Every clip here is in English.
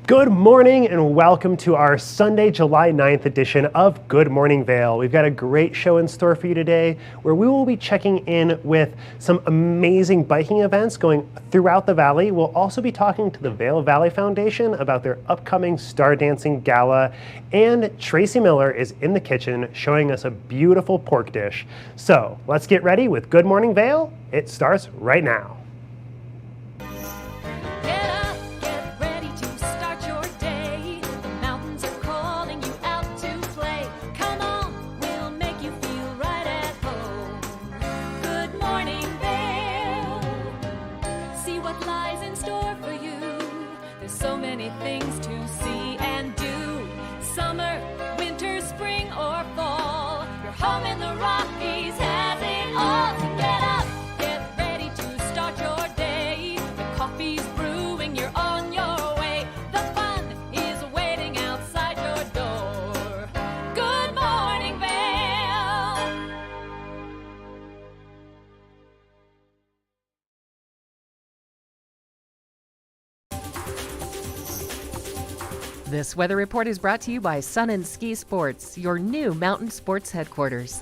Good morning and welcome to our Sunday, July 9th edition of Good Morning Vail. We've got a great show in store for you today where we will be checking in with some amazing biking events going throughout the valley. We'll also be talking to the Vail Valley Foundation about their upcoming Star Dancing Gala, and Tracy Miller is in the kitchen showing us a beautiful pork dish. So let's get ready with Good Morning Vail. It starts right now. Things to see and do. Summer, winter, spring, or fall. Your home in the Rockies has it all. So get up, get ready to start your day. The coffee's brewing, you're on your way. The fun is waiting outside your door. Good morning, Vail. This weather report is brought to you by Sun and Ski Sports, your new mountain sports headquarters.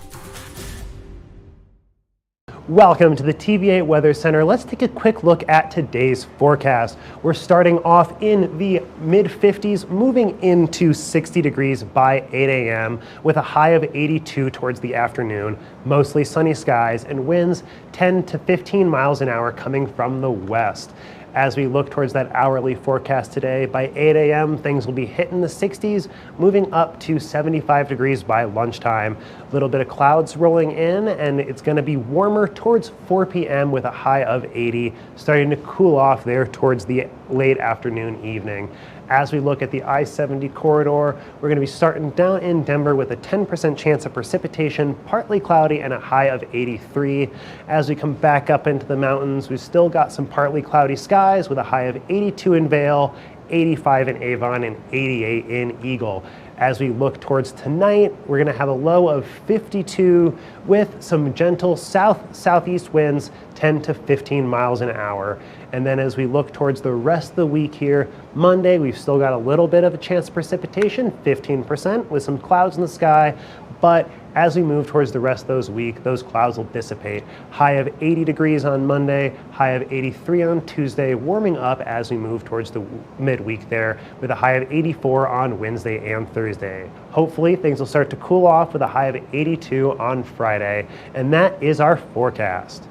Welcome to the TV8 Weather Center. Let's take a quick look at today's forecast. We're starting off in the mid-50s, moving into 60 degrees by 8 a.m. with a high of 82 towards the afternoon. Mostly sunny skies and winds 10 to 15 miles an hour coming from the west. As we look towards that hourly forecast today, by 8 a.m. things will be hitting the 60s, moving up to 75 degrees by lunchtime. A little bit of clouds rolling in, and it's going to be warmer towards 4 p.m. with a high of 80, starting to cool off there towards the late afternoon, evening. As we look at the I-70 corridor, we're going to be starting down in Denver with a 10% chance of precipitation, partly cloudy, and a high of 83. As we come back up into the mountains, we've still got some partly cloudy skies with a high of 82 in Vail, 85 in Avon, and 88 in Eagle. As we look towards tonight, we're going to have a low of 52 with some gentle southeast winds, 10 to 15 miles an hour. And then as we look towards the rest of the week here, Monday, we've still got a little bit of a chance of precipitation, 15% with some clouds in the sky. But as we move towards the rest of those clouds will dissipate. High of 80 degrees on Monday, high of 83 on Tuesday, warming up as we move towards the midweek there with a high of 84 on Wednesday and Thursday. Hopefully things will start to cool off with a high of 82 on Friday. And that is our forecast.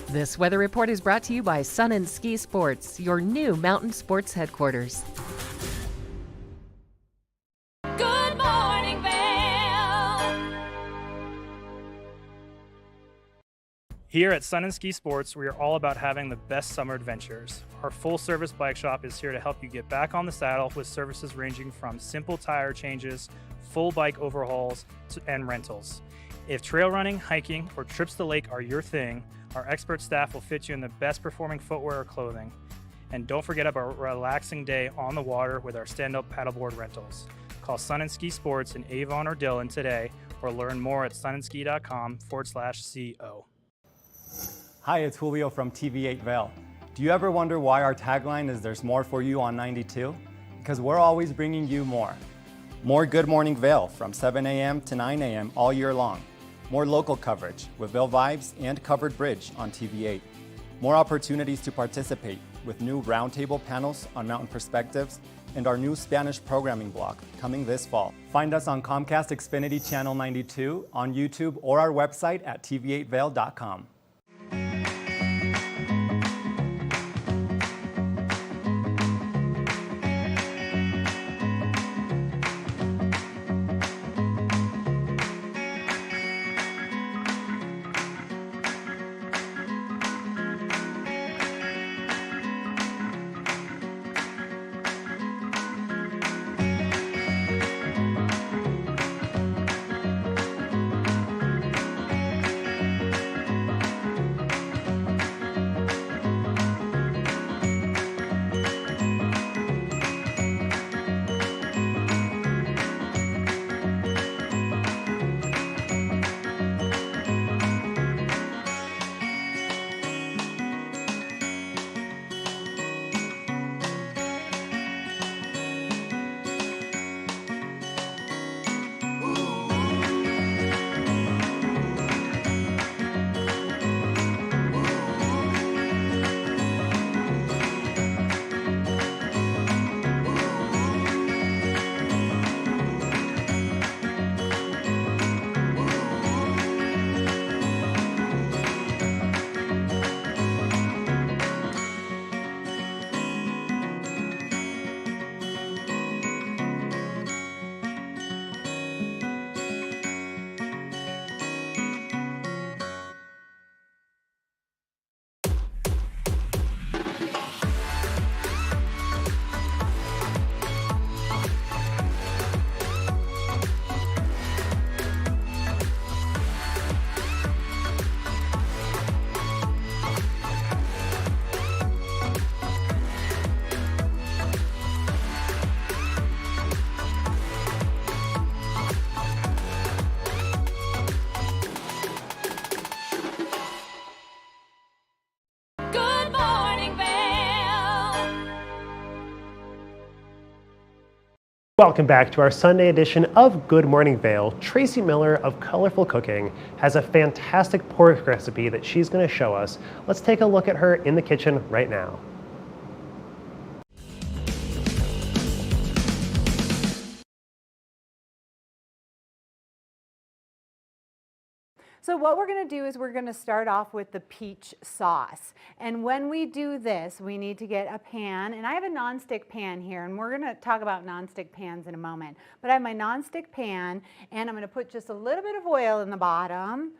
This weather report is brought to you by Sun and Ski Sports, your new mountain sports headquarters. Good morning, Vail. Here at Sun and Ski Sports, we are all about having the best summer adventures. Our full-service bike shop is here to help you get back on the saddle with services ranging from simple tire changes, full bike overhauls, and rentals. If trail running, hiking, or trips to the lake are your thing, our expert staff will fit you in the best performing footwear or clothing. And don't forget about a relaxing day on the water with our stand-up paddleboard rentals. Call Sun and Ski Sports in Avon or Dillon today, or learn more at sunandski.com/CO. Hi, it's Julio from TV8 Vail. Do you ever wonder why our tagline is "There's more for you on 92"? Because we're always bringing you more. More Good Morning Vail from 7 a.m. to 9 a.m. all year long. More local coverage with Vail Vibes and Covered Bridge on TV8. More opportunities to participate with new roundtable panels on mountain perspectives and our new Spanish programming block coming this fall. Find us on Comcast Xfinity Channel 92, on YouTube, or our website at tv8vail.com. Welcome back to our Sunday edition of Good Morning Vail. Tracy Miller of Colorful Cooking has a fantastic pork recipe that she's going to show us. Let's take a look at her in the kitchen right now. So what we're going to do is we're going to start off with the peach sauce. And when we do this, we need to get a pan. And I have a nonstick pan here, and we're going to talk about nonstick pans in a moment. But I have my nonstick pan, and I'm going to put just a little bit of oil in the bottom.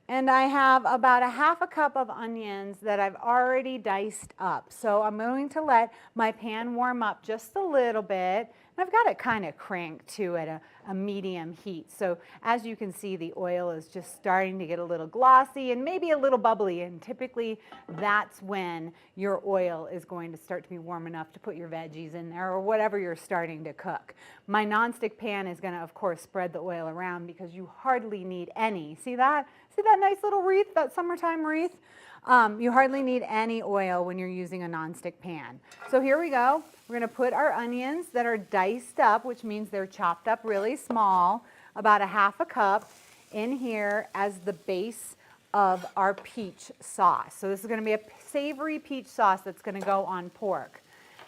And I have about a half a cup of onions that I've already diced up. So I'm going to let my pan warm up just a little bit. And I've got it kind of cranked too at a medium heat. So as you can see, the oil is just starting to get a little glossy and maybe a little bubbly. And typically that's when your oil is going to start to be warm enough to put your veggies in there or whatever you're starting to cook. My nonstick pan is going to, of course, spread the oil around because you hardly need any. See that? See that nice little wreath, that summertime wreath? You hardly need any oil when you're using a nonstick pan. So here we go. We're going to put our onions that are diced up, which means they're chopped up really small, about a half a cup in here as the base of our peach sauce. So this is going to be a savory peach sauce that's going to go on pork.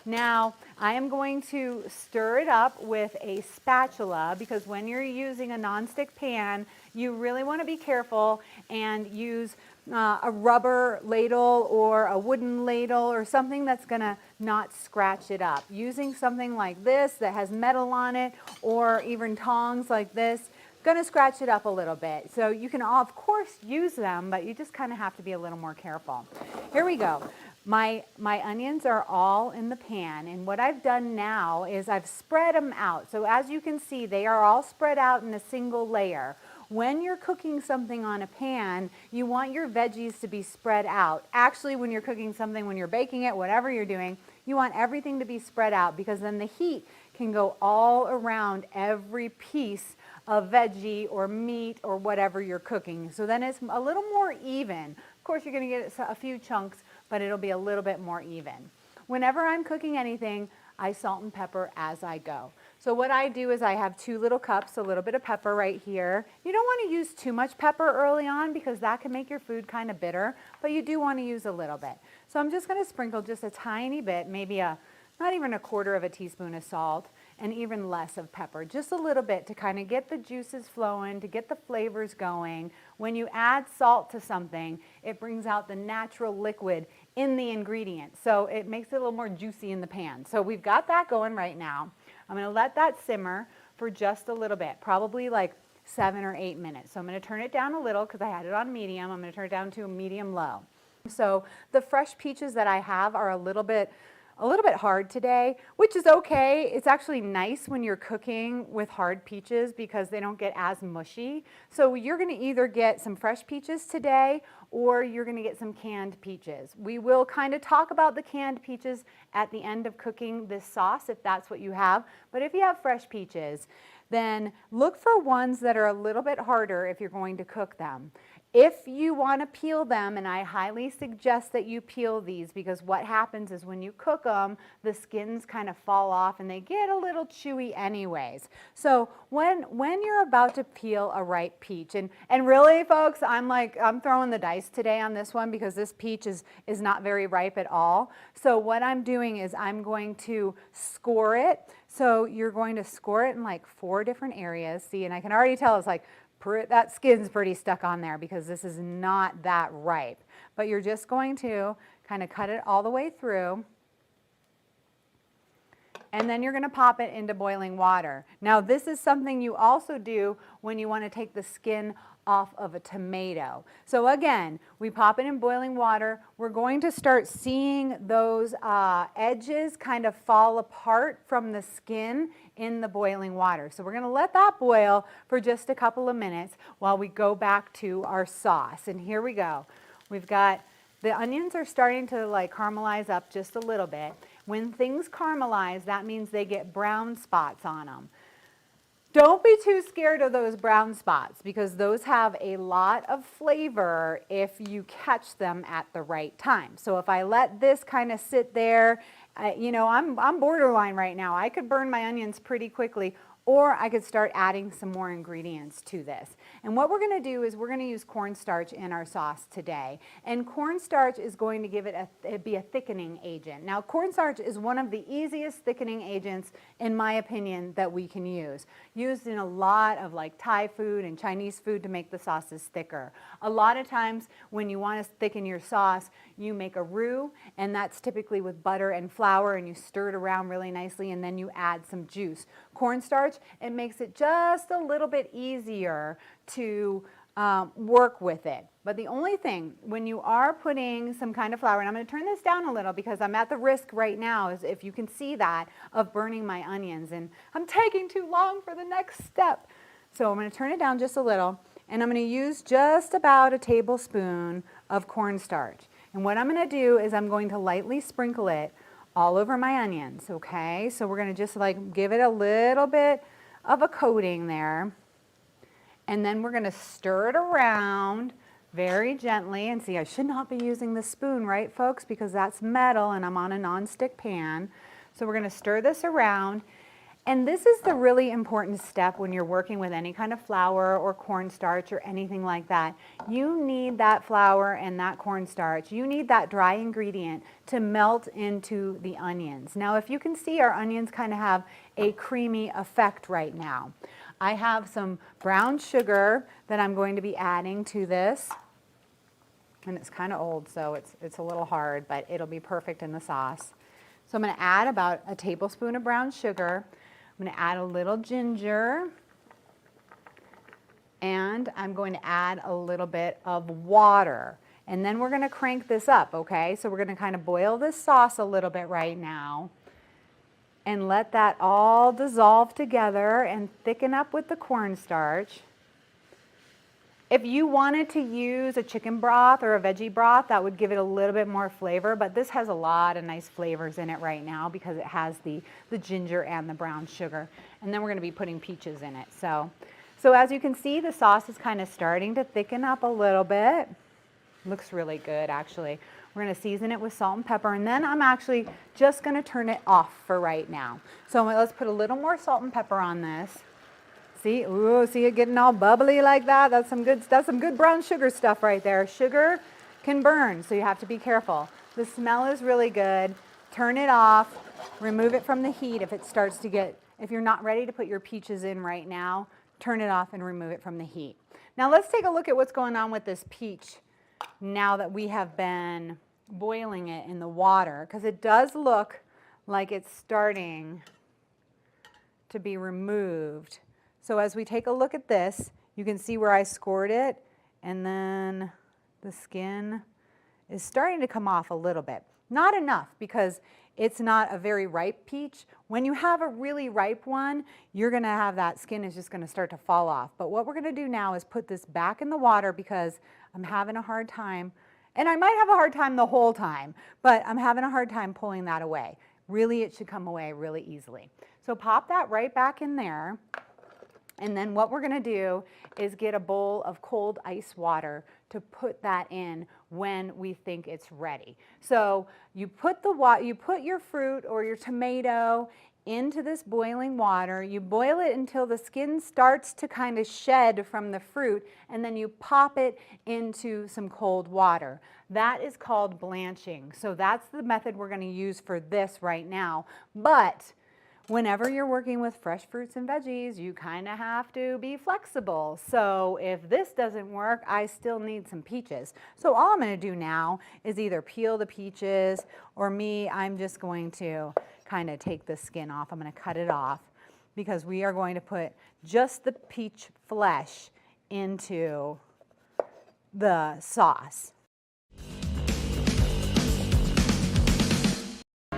Now, I am going to stir it up with a spatula because when you're using a nonstick pan, you really want to be careful and use a rubber ladle or a wooden ladle or something that's going to not scratch it up. Using something like this that has metal on it or even tongs like this, going to scratch it up a little bit. So you can, of course, use them, but you just kind of have to be a little more careful. Here we go. My onions are all in the pan, and what I've done now is I've spread them out. So as you can see, they are all spread out in a single layer. When you're cooking something on a pan, you want your veggies to be spread out. Actually, when you're cooking something, when you're baking it, whatever you're doing, you want everything to be spread out because then the heat can go all around every piece of veggie or meat or whatever you're cooking. So then it's a little more even. Of course, you're going to get a few chunks, but it'll be a little bit more even. Whenever I'm cooking anything, I salt and pepper as I go. So what I do is I have 2 little cups, a little bit of pepper right here. You don't want to use too much pepper early on because that can make your food kind of bitter, but you do want to use a little bit. So I'm just going to sprinkle just a tiny bit, maybe not even a quarter of a teaspoon of salt, and even less of pepper, just a little bit to kind of get the juices flowing, to get the flavors going. When you add salt to something, it brings out the natural liquid in the ingredient. So it makes it a little more juicy in the pan. So we've got that going right now. I'm going to let that simmer for just a little bit, probably like 7 or 8 minutes. So I'm going to turn it down a little because I had it on medium. I'm going to turn it down to a medium low. So the fresh peaches that I have are a little bit hard today, which is okay. It's actually nice when you're cooking with hard peaches because they don't get as mushy. So you're going to either get some fresh peaches today or you're going to get some canned peaches. We will kind of talk about the canned peaches at the end of cooking this sauce if that's what you have. But if you have fresh peaches, then look for ones that are a little bit harder if you're going to cook them. If you want to peel them, and I highly suggest that you peel these because what happens is when you cook them, the skins kind of fall off and they get a little chewy anyways. So when you're about to peel a ripe peach, and really folks, I'm throwing the dice today on this one because this peach is not very ripe at all. So what I'm doing is I'm going to score it. So you're going to score it in like 4 different areas. See, and I can already tell it's like, that skin's pretty stuck on there because this is not that ripe. But you're just going to kind of cut it all the way through. And then you're going to pop it into boiling water. Now this is something you also do when you want to take the skin off of a tomato. So again, we pop it in boiling water. We're going to start seeing those edges kind of fall apart from the skin in the boiling water. So we're going to let that boil for just a couple of minutes while we go back to our sauce. And here we go. We've got the onions are starting to like caramelize up just a little bit. When things caramelize, that means they get brown spots on them. Don't be too scared of those brown spots because those have a lot of flavor if you catch them at the right time. So if I let this kind of sit there I'm borderline right now. I could burn my onions pretty quickly, or I could start adding some more ingredients to this. And what we're going to do is we're going to use cornstarch in our sauce today. And cornstarch is going to give it be a thickening agent. Now, cornstarch is one of the easiest thickening agents, in my opinion, that we can use. Used in a lot of like Thai food and Chinese food to make the sauces thicker. A lot of times when you want to thicken your sauce, you make a roux, and that's typically with butter and flour, and you stir it around really nicely, and then you add some juice. Cornstarch, it makes it just a little bit easier to work with it. But the only thing, when you are putting some kind of flour, and I'm going to turn this down a little because I'm at the risk right now, is if you can see that, of burning my onions, and I'm taking too long for the next step. So I'm going to turn it down just a little, and I'm going to use just about a tablespoon of cornstarch. And what I'm going to do is I'm going to lightly sprinkle it all over my onions, okay? So we're going to just like give it a little bit of a coating there. And then we're going to stir it around very gently. And see, I should not be using the spoon, right, folks? Because that's metal and I'm on a nonstick pan. So we're going to stir this around. And this is the really important step when you're working with any kind of flour or cornstarch or anything like that. You need that flour and that cornstarch. You need that dry ingredient to melt into the onions. Now, if you can see, our onions kind of have a creamy effect right now. I have some brown sugar that I'm going to be adding to this. And it's kind of old, so it's a little hard, but it'll be perfect in the sauce. So I'm going to add about a tablespoon of brown sugar. I'm going to add a little ginger, and I'm going to add a little bit of water. And then we're going to crank this up, okay? So we're going to kind of boil this sauce a little bit right now and let that all dissolve together and thicken up with the cornstarch. If you wanted to use a chicken broth or a veggie broth, that would give it a little bit more flavor, but this has a lot of nice flavors in it right now because it has the ginger and the brown sugar. And then we're going to be putting peaches in it. So as you can see, the sauce is kind of starting to thicken up a little bit. Looks really good, actually. We're going to season it with salt and pepper, and then I'm actually just going to turn it off for right now. So let's put a little more salt and pepper on this. See, ooh, see it getting all bubbly like that? That's some good brown sugar stuff right there. Sugar can burn, so you have to be careful. The smell is really good. Turn it off, remove it from the heat if you're not ready to put your peaches in right now, turn it off and remove it from the heat. Now let's take a look at what's going on with this peach now that we have been boiling it in the water, because it does look like it's starting to be removed. So as we take a look at this, you can see where I scored it, and then the skin is starting to come off a little bit. Not enough, because it's not a very ripe peach. When you have a really ripe one, you're going to have that skin is just going to start to fall off. But what we're going to do now is put this back in the water because I'm having a hard time, and I might have a hard time the whole time, but I'm having a hard time pulling that away. Really, it should come away really easily. So pop that right back in there. And then what we're going to do is get a bowl of cold ice water to put that in when we think it's ready. So you put your fruit or your tomato into this boiling water. You boil it until the skin starts to kind of shed from the fruit, and then you pop it into some cold water. That is called blanching. So that's the method we're going to use for this right now. But whenever you're working with fresh fruits and veggies, you kind of have to be flexible. So if this doesn't work, I still need some peaches. So all I'm going to do now is either peel the peaches, or I'm just going to kind of take the skin off. I'm going to cut it off because we are going to put just the peach flesh into the sauce.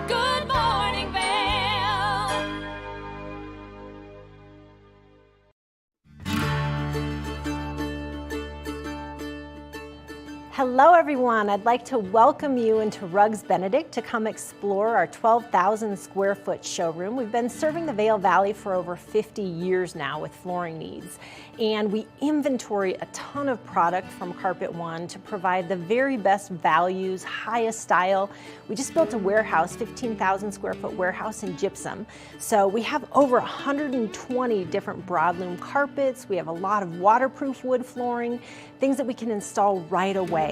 Good morning, Vail. Hello everyone, I'd like to welcome you into Rugs Benedict to come explore our 12,000 square foot showroom. We've been serving the Vail Valley for over 50 years now with flooring needs, and we inventory a ton of product from Carpet One to provide the very best values, highest style. We just built a warehouse, 15,000 square foot warehouse in gypsum. So we have over 120 different broadloom carpets. We have a lot of waterproof wood flooring, things that we can install right away.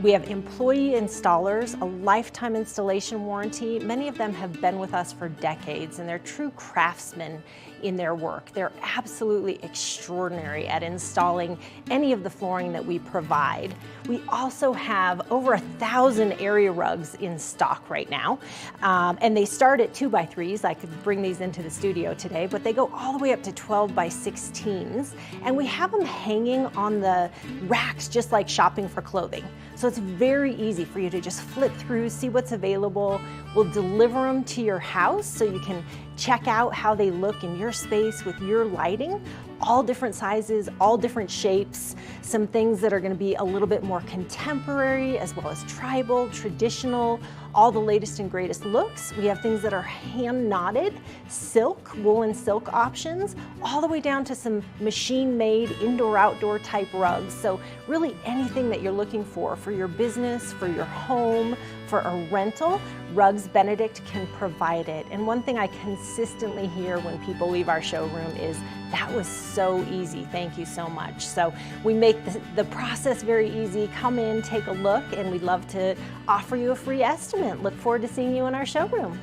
We have employee installers, a lifetime installation warranty. Many of them have been with us for decades, and they're true craftsmen in their work. They're absolutely extraordinary at installing any of the flooring that we provide. We also have over 1,000 area rugs in stock right now, and they start at 2x3s. I could bring these into the studio today, but they go all the way up to 12x16s, and we have them hanging on the racks just like shopping for clothing. So it's very easy for you to just flip through, see what's available. We'll deliver them to your house so you can check out how they look in your space with your lighting. All different sizes, all different shapes, some things that are going to be a little bit more contemporary as well as tribal, traditional, all the latest and greatest looks. We have things that are hand knotted, silk, woolen silk options, all the way down to some machine made indoor outdoor type rugs. So really anything that you're looking for your business, for your home, for a rental, Rugs Benedict can provide it. And one thing I consistently hear when people leave our showroom is, that was so easy, thank you so much. So we make the process very easy. Come in, take a look, and we'd love to offer you a free estimate. Look forward to seeing you in our showroom.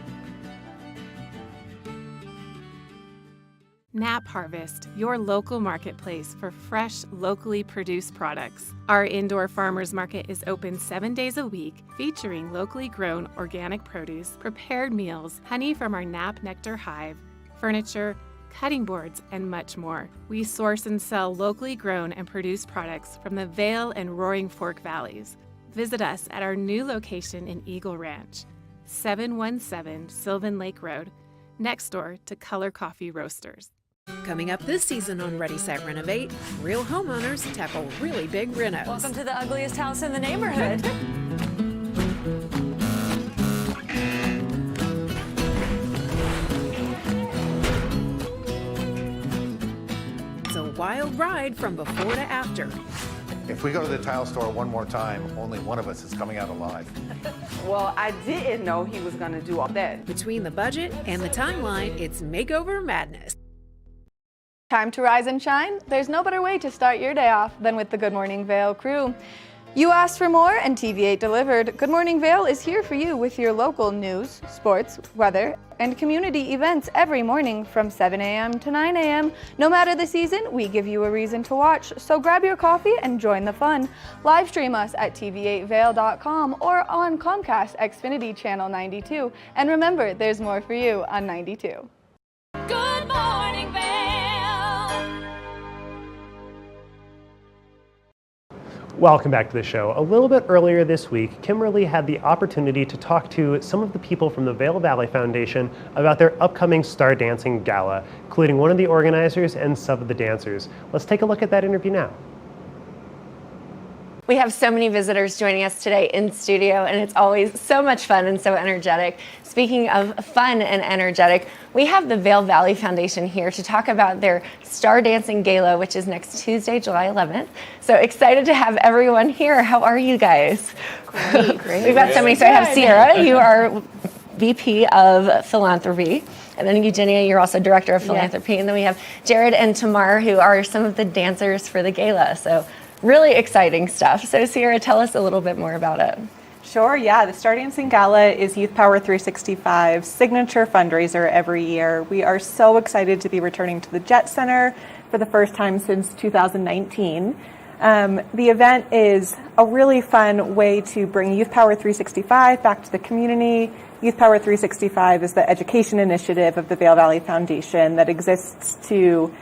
Nap Harvest, your local marketplace for fresh, locally produced products. Our indoor farmers market is open 7 days a week, featuring locally grown organic produce, prepared meals, honey from our Nap Nectar hive, furniture, cutting boards, and much more. We source and sell locally grown and produced products from the Vail and Roaring Fork Valleys. Visit us at our new location in Eagle Ranch, 717 Sylvan Lake Road, next door to Color Coffee Roasters. Coming up this season on Ready, Set, Renovate, real homeowners tackle really big renos. Welcome to the ugliest house in the neighborhood. It's a wild ride from before to after. If we go to the tile store one more time, only one of us is coming out alive. Well, I didn't know he was going to do all that. Between the budget and the timeline, it's makeover madness. Time to rise and shine? There's no better way to start your day off than with the Good Morning Vail crew. You asked for more and TV8 delivered. Good Morning Vail is here for you with your local news, sports, weather, and community events every morning from 7 a.m. to 9 a.m. No matter the season, we give you a reason to watch, so grab your coffee and join the fun. Live stream us at tv8vail.com or on Comcast Xfinity Channel 92. And remember, there's more for you on 92. Good morning, Vail. Welcome back to the show. A little bit earlier this week, Kimberly had the opportunity to talk to some of the people from the Vail Valley Foundation about their upcoming Star Dancing Gala, including one of the organizers and some of the dancers. Let's take a look at that interview now. We have so many visitors joining us today in studio, and it's always so much fun and so energetic. Speaking of fun and energetic, we have the Vail Valley Foundation here to talk about their Star Dancing Gala, which is next Tuesday, July 11th. So excited to have everyone here. How are you guys? Great. We've got so many. So I have Sierra, you are VP of Philanthropy. And then Eugenia, you're also Director of Philanthropy. Yes. And then we have Jared and Tamar, who are some of the dancers for the gala. So really exciting stuff. So Sierra, tell us a little bit more about it. Sure, yeah. The Star Dancing Gala is Youth Power 365's signature fundraiser every year. We are so excited to be returning to the Jet Center for the first time since 2019. The event is a really fun way to bring Youth Power 365 back to the community. Youth Power 365 is the education initiative of the Vail Valley Foundation that exists to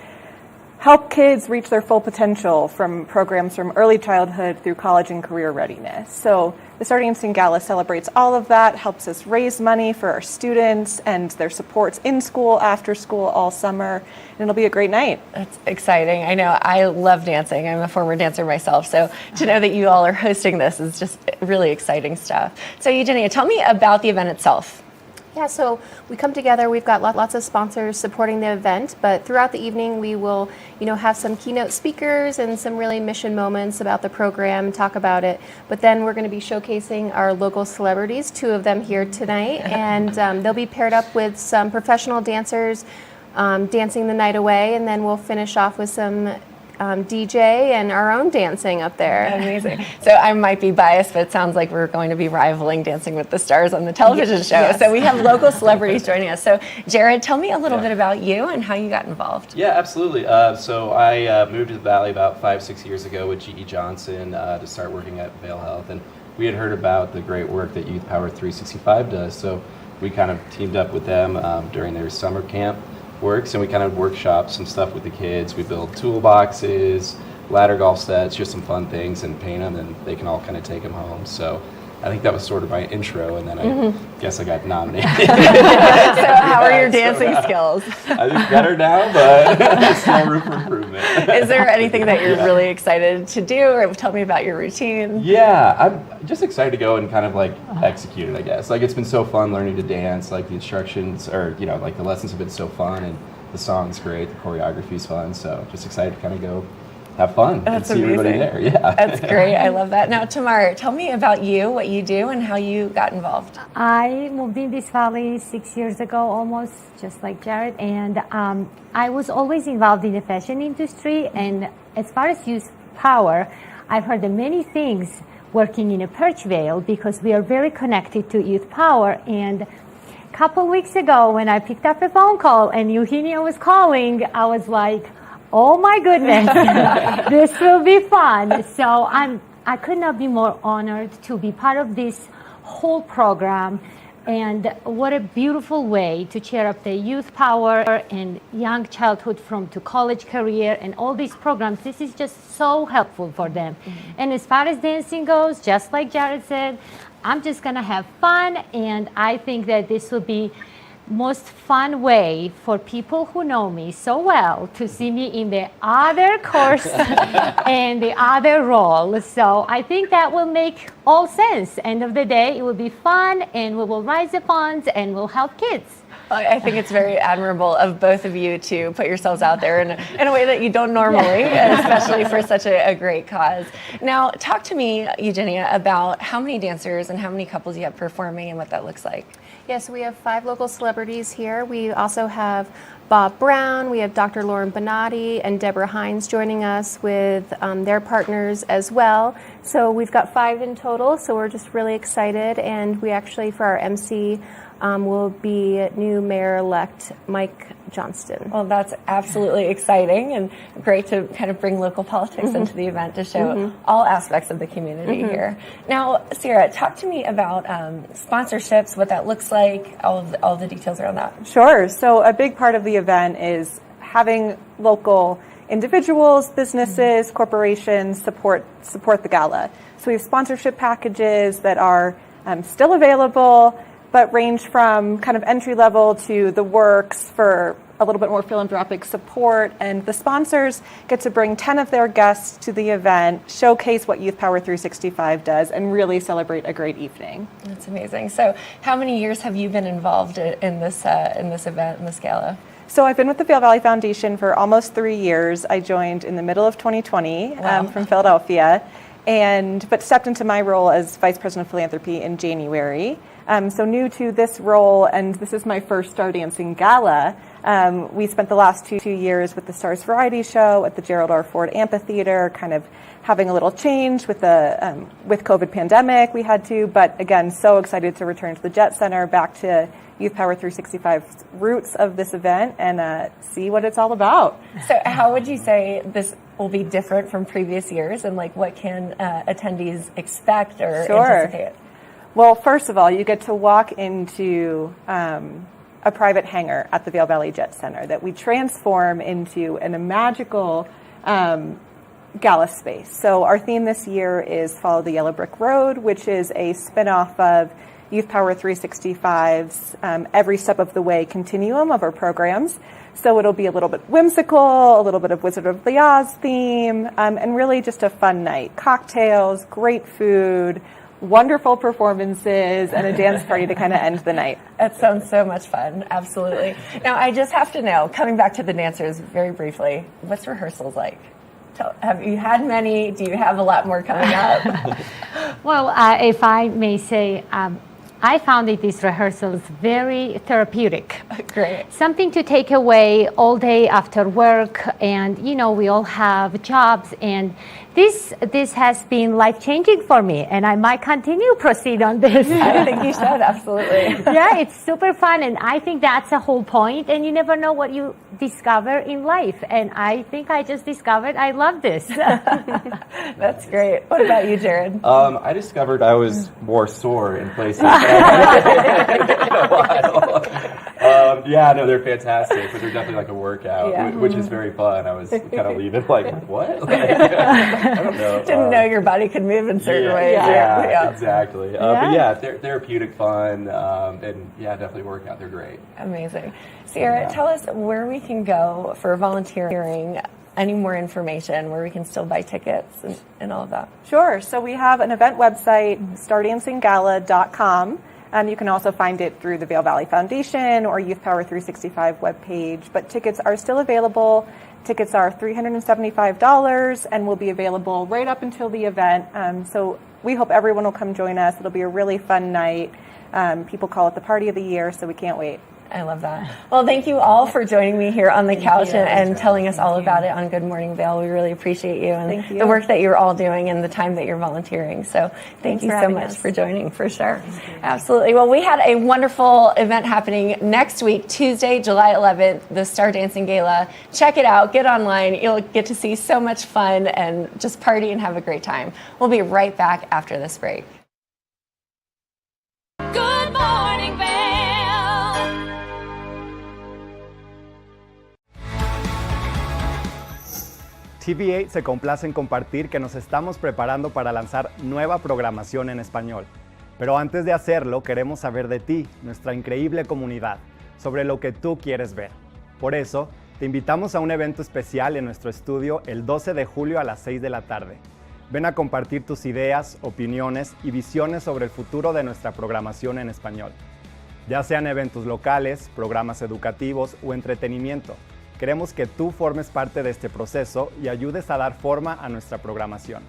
help kids reach their full potential from programs from early childhood through college and career readiness. So the Star Dancing Gala celebrates all of that, helps us raise money for our students and their supports in school, after school, all summer, and it'll be a great night. That's exciting. I know I love dancing. I'm a former dancer myself, so to know that you all are hosting this is just really exciting stuff. So Eugenia, tell me about the event itself. Yeah, so we come together, we've got lots of sponsors supporting the event, but throughout the evening we will, have some keynote speakers and some really mission moments about the program, talk about it. But then we're going to be showcasing our local celebrities, 2 of them here tonight, and they'll be paired up with some professional dancers dancing the night away, and then we'll finish off with some DJ and our own dancing up there. Amazing. So I might be biased, but it sounds like we're going to be rivaling Dancing with the Stars on the television show. Yes. So we have local celebrities joining us. So Jared, tell me a little bit about you and how you got involved. Yeah, absolutely. So I moved to the Valley about 5-6 years ago with G.E. Johnson to start working at Vail Health. And we had heard about the great work that Youth Power 365 does. So we kind of teamed up with them during their summer camp works, and we kind of workshop some stuff with the kids. We build toolboxes, ladder golf sets, just some fun things, and paint them, and they can all kind of take them home. So I think that was sort of my intro, and then I guess I got nominated. So how are your dancing skills? I think better now, but there's still room for improvement. Is there anything that you're really excited to do, or tell me about your routine? Yeah, I'm just excited to go and kind of like execute it, I guess. Like, it's been so fun learning to dance. Like, the instructions, or like the lessons have been so fun, and the song's great, the choreography's fun. So just excited to kind of go have fun and see everybody there. Yeah, that's great. I love that. Now, Tamar, tell me about you, what you do, and how you got involved. I moved in this valley 6 years ago, almost, just like Jared, and I was always involved in the fashion industry. And as far as Youth Power, I've heard of many things working in a Perchvale because we are very connected to Youth Power. And a couple weeks ago, when I picked up a phone call and Eugenia was calling, I was like, oh my goodness, this will be fun. So I could not be more honored to be part of this whole program. And what a beautiful way to cheer up the Youth Power and young childhood from to college career and all these programs. This is just so helpful for them. And as far as dancing goes, just like Jared said, I'm just gonna have fun, and I think that this will be most fun way for people who know me so well to see me in the other course and the other role. So I think that will make all sense. End of the day, it will be fun, and we will raise the funds and we'll help kids. I think it's very admirable of both of you to put yourselves out there in a way that you don't normally, especially for such a great cause. Now, talk to me, Eugenia, about how many dancers and how many couples you have performing and what that looks like. Yes, we have 5 local celebrities here. We also have Bob Brown, we have Dr. Lauren Bonatti and Deborah Hines joining us with their partners as well. So we've got 5 in total, so we're just really excited. And we actually, for our MC, will be new Mayor-elect Mike Johnston. Well, that's absolutely exciting and great to kind of bring local politics into the event to show all aspects of the community here. Now, Sarah, talk to me about sponsorships, what that looks like, all the details around that. Sure. So a big part of the event is having local individuals, businesses, corporations support the gala. So we have sponsorship packages that are still available, but range from kind of entry level to the works for a little bit more philanthropic support. And the sponsors get to bring 10 of their guests to the event, showcase what Youth Power 365 does, and really celebrate a great evening. That's amazing. So how many years have you been involved in this event, in this gala? So I've been with the Vail Valley Foundation for almost 3 years. I joined in the middle of 2020 from Philadelphia, but stepped into my role as Vice President of Philanthropy in January. So new to this role, and this is my first Star Dancing Gala. We spent the last 2 years with the Stars Variety Show at the Gerald R. Ford Amphitheater, kind of having a little change with the with COVID pandemic. We had to, but again, so excited to return to the Jet Center, back to Youth Power 365's roots of this event, and see what it's all about. So how would you say this will be different from previous years, and like what can attendees expect or anticipate? Well, first of all, you get to walk into a a private hangar at the Vail Valley Jet Center that we transform into a magical gala space. So our theme this year is Follow the Yellow Brick Road, which is a spin-off of Youth Power 365's Every Step of the Way continuum of our programs. So it'll be a little bit whimsical, a little bit of Wizard of the Oz theme, and really just a fun night. Cocktails, great food, wonderful performances, and a dance party to kind of end the night. That sounds so much fun. Absolutely. Now, I just have to know, coming back to the dancers very briefly, what's rehearsals like? Have you had many? Do you have a lot more coming up? Well, if I may say, I found these rehearsals very therapeutic. Great. Something to take away all day after work, and you know, we all have jobs, and this has been life-changing for me, and I might continue proceed on this. I think you should, absolutely. Yeah, it's super fun, and I think that's the whole point, and you never know what you discover in life, and I think I just discovered I love this. That's great. What about you, Jared? I discovered I was more sore in places that in a while. Yeah, no, they're fantastic, but they're definitely like a workout, which is very fun. I was kind of leaving like, what? Like, I don't know. Didn't know your body could move in certain ways. Yeah, exactly. But yeah, they're therapeutic fun, and yeah, definitely workout. They're great. Amazing. Sierra, tell us where we can go for volunteering, any more information, where we can still buy tickets and all of that. Sure. So we have an event website, stardancinggala.com. You can also find it through the Vail Valley Foundation or Youth Power 365 webpage, but tickets are still available. Tickets are $375 and will be available right up until the event. So we hope everyone will come join us. It'll be a really fun night. People call it the party of the year, so we can't wait. I love that. Well, thank you all for joining me here on the couch and telling us all about it on Good Morning Vail. We really appreciate you and the work that you're all doing and the time that you're volunteering. So thank you so much for joining, for sure. Absolutely. Well, we had a wonderful event happening next week, Tuesday, July 11th, the Star Dancing Gala. Check it out. Get online. You'll get to see so much fun and just party and have a great time. We'll be right back after this break. Good morning, Vail. TV8 se complace en compartir que nos estamos preparando para lanzar nueva programación en español. Pero antes de hacerlo, queremos saber de ti, nuestra increíble comunidad, sobre lo que tú quieres ver. Por eso, te invitamos a un evento especial en nuestro estudio el 12 de julio a las 6 de la tarde. Ven a compartir tus ideas, opiniones y visiones sobre el futuro de nuestra programación en español. Ya sean eventos locales, programas educativos o entretenimiento, queremos que tú formes parte de este proceso y ayudes a dar forma a nuestra programación.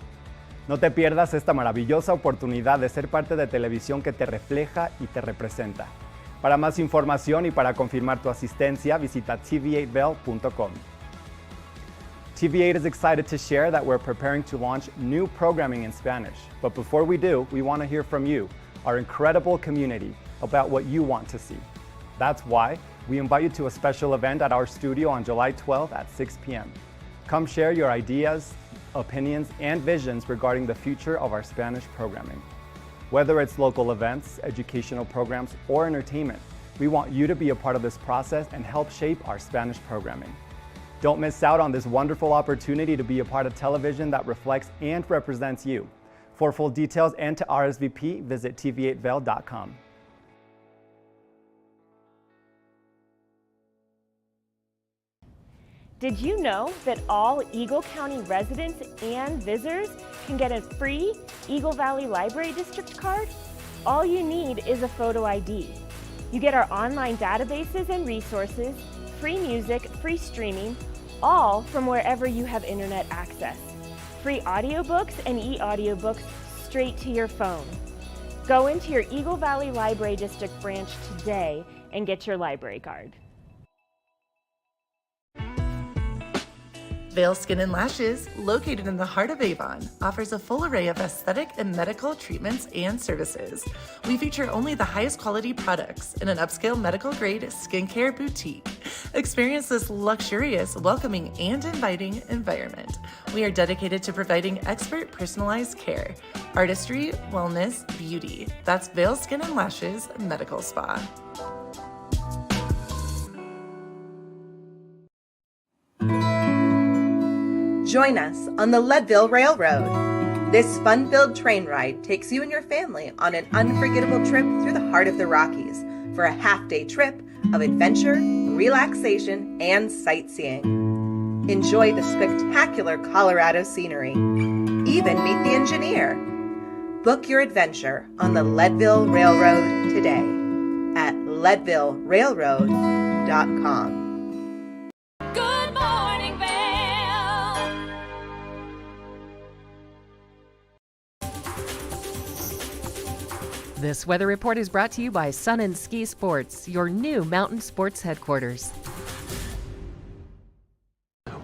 No te pierdas esta maravillosa oportunidad de ser parte de televisión que te refleja y te representa. Para más información y para confirmar tu asistencia, visita tv8vail.com. TV8 is excited to share that we're preparing to launch new programming in Spanish. But before we do, we want to hear from you, our incredible community, about what you want to see. That's why we invite you to a special event at our studio on July 12th at 6 p.m. Come share your ideas, opinions, and visions regarding the future of our Spanish programming. Whether it's local events, educational programs, or entertainment, we want you to be a part of this process and help shape our Spanish programming. Don't miss out on this wonderful opportunity to be a part of television that reflects and represents you. For full details and to RSVP, visit tv8vail.com. Did you know that all Eagle County residents and visitors can get a free Eagle Valley Library District card? All you need is a photo ID. You get our online databases and resources, free music, free streaming, all from wherever you have internet access. Free audiobooks and e-audiobooks straight to your phone. Go into your Eagle Valley Library District branch today and get your library card. Vail Skin and Lashes, located in the heart of Avon, offers a full array of aesthetic and medical treatments and services. We feature only the highest quality products in an upscale medical-grade skincare boutique. Experience this luxurious, welcoming, and inviting environment. We are dedicated to providing expert personalized care, artistry, wellness, beauty. That's Vail Skin and Lashes Medical Spa. Join us on the Leadville Railroad. This fun-filled train ride takes you and your family on an unforgettable trip through the heart of the Rockies for a half-day trip of adventure, relaxation, and sightseeing. Enjoy the spectacular Colorado scenery. Even meet the engineer. Book your adventure on the Leadville Railroad today at leadvillerailroad.com. Good morning, Vail. This weather report is brought to you by Sun and Ski Sports, your new mountain sports headquarters.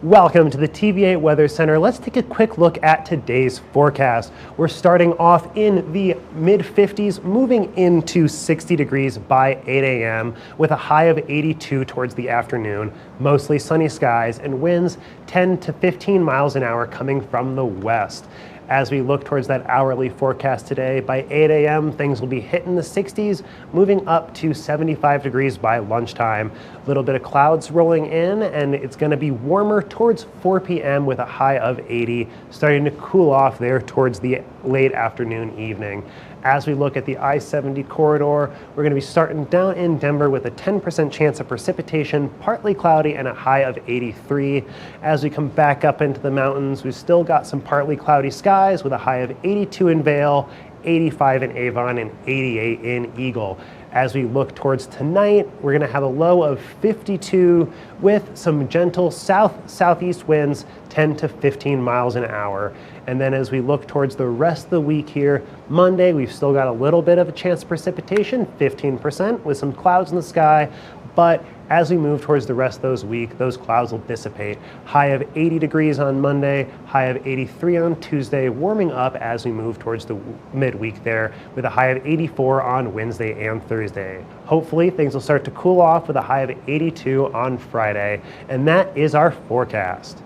Welcome to the TV8 Weather Center. Let's take a quick look at today's forecast. We're starting off in the mid-50s, moving into 60 degrees by 8 a.m. with a high of 82 towards the afternoon. Mostly sunny skies and winds 10 to 15 miles an hour coming from the west. As we look towards that hourly forecast today, by 8 a.m. things will be hitting the 60s, moving up to 75 degrees by lunchtime. A little bit of clouds rolling in, and it's going to be warmer towards 4 p.m. with a high of 80, starting to cool off there towards the late afternoon, evening. As we look at the I-70 corridor, we're going to be starting down in Denver with a 10% chance of precipitation, partly cloudy, and a high of 83. As we come back up into the mountains, we've still got some partly cloudy skies with a high of 82 in Vail, 85 in Avon, and 88 in Eagle. As we look towards tonight, we're going to have a low of 52 with some gentle southeast winds, 10 to 15 miles an hour. And then as we look towards the rest of the week here, Monday, we've still got a little bit of a chance of precipitation, 15% with some clouds in the sky. But as we move towards the rest of those clouds will dissipate. High of 80 degrees on Monday, high of 83 on Tuesday, warming up as we move towards the midweek there with a high of 84 on Wednesday and Thursday. Hopefully things will start to cool off with a high of 82 on Friday. And that is our forecast.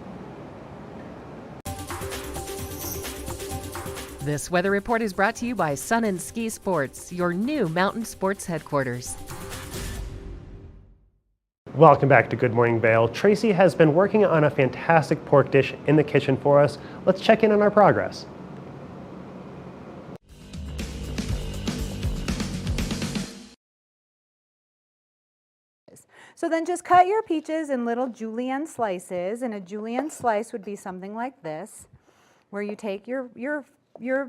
This weather report is brought to you by Sun and Ski Sports, your new mountain sports headquarters. Welcome back to Good Morning Vail. Tracy has been working on a fantastic pork dish in the kitchen for us. Let's check in on our progress. So then just cut your peaches in little julienne slices, and a julienne slice would be something like this, where you take your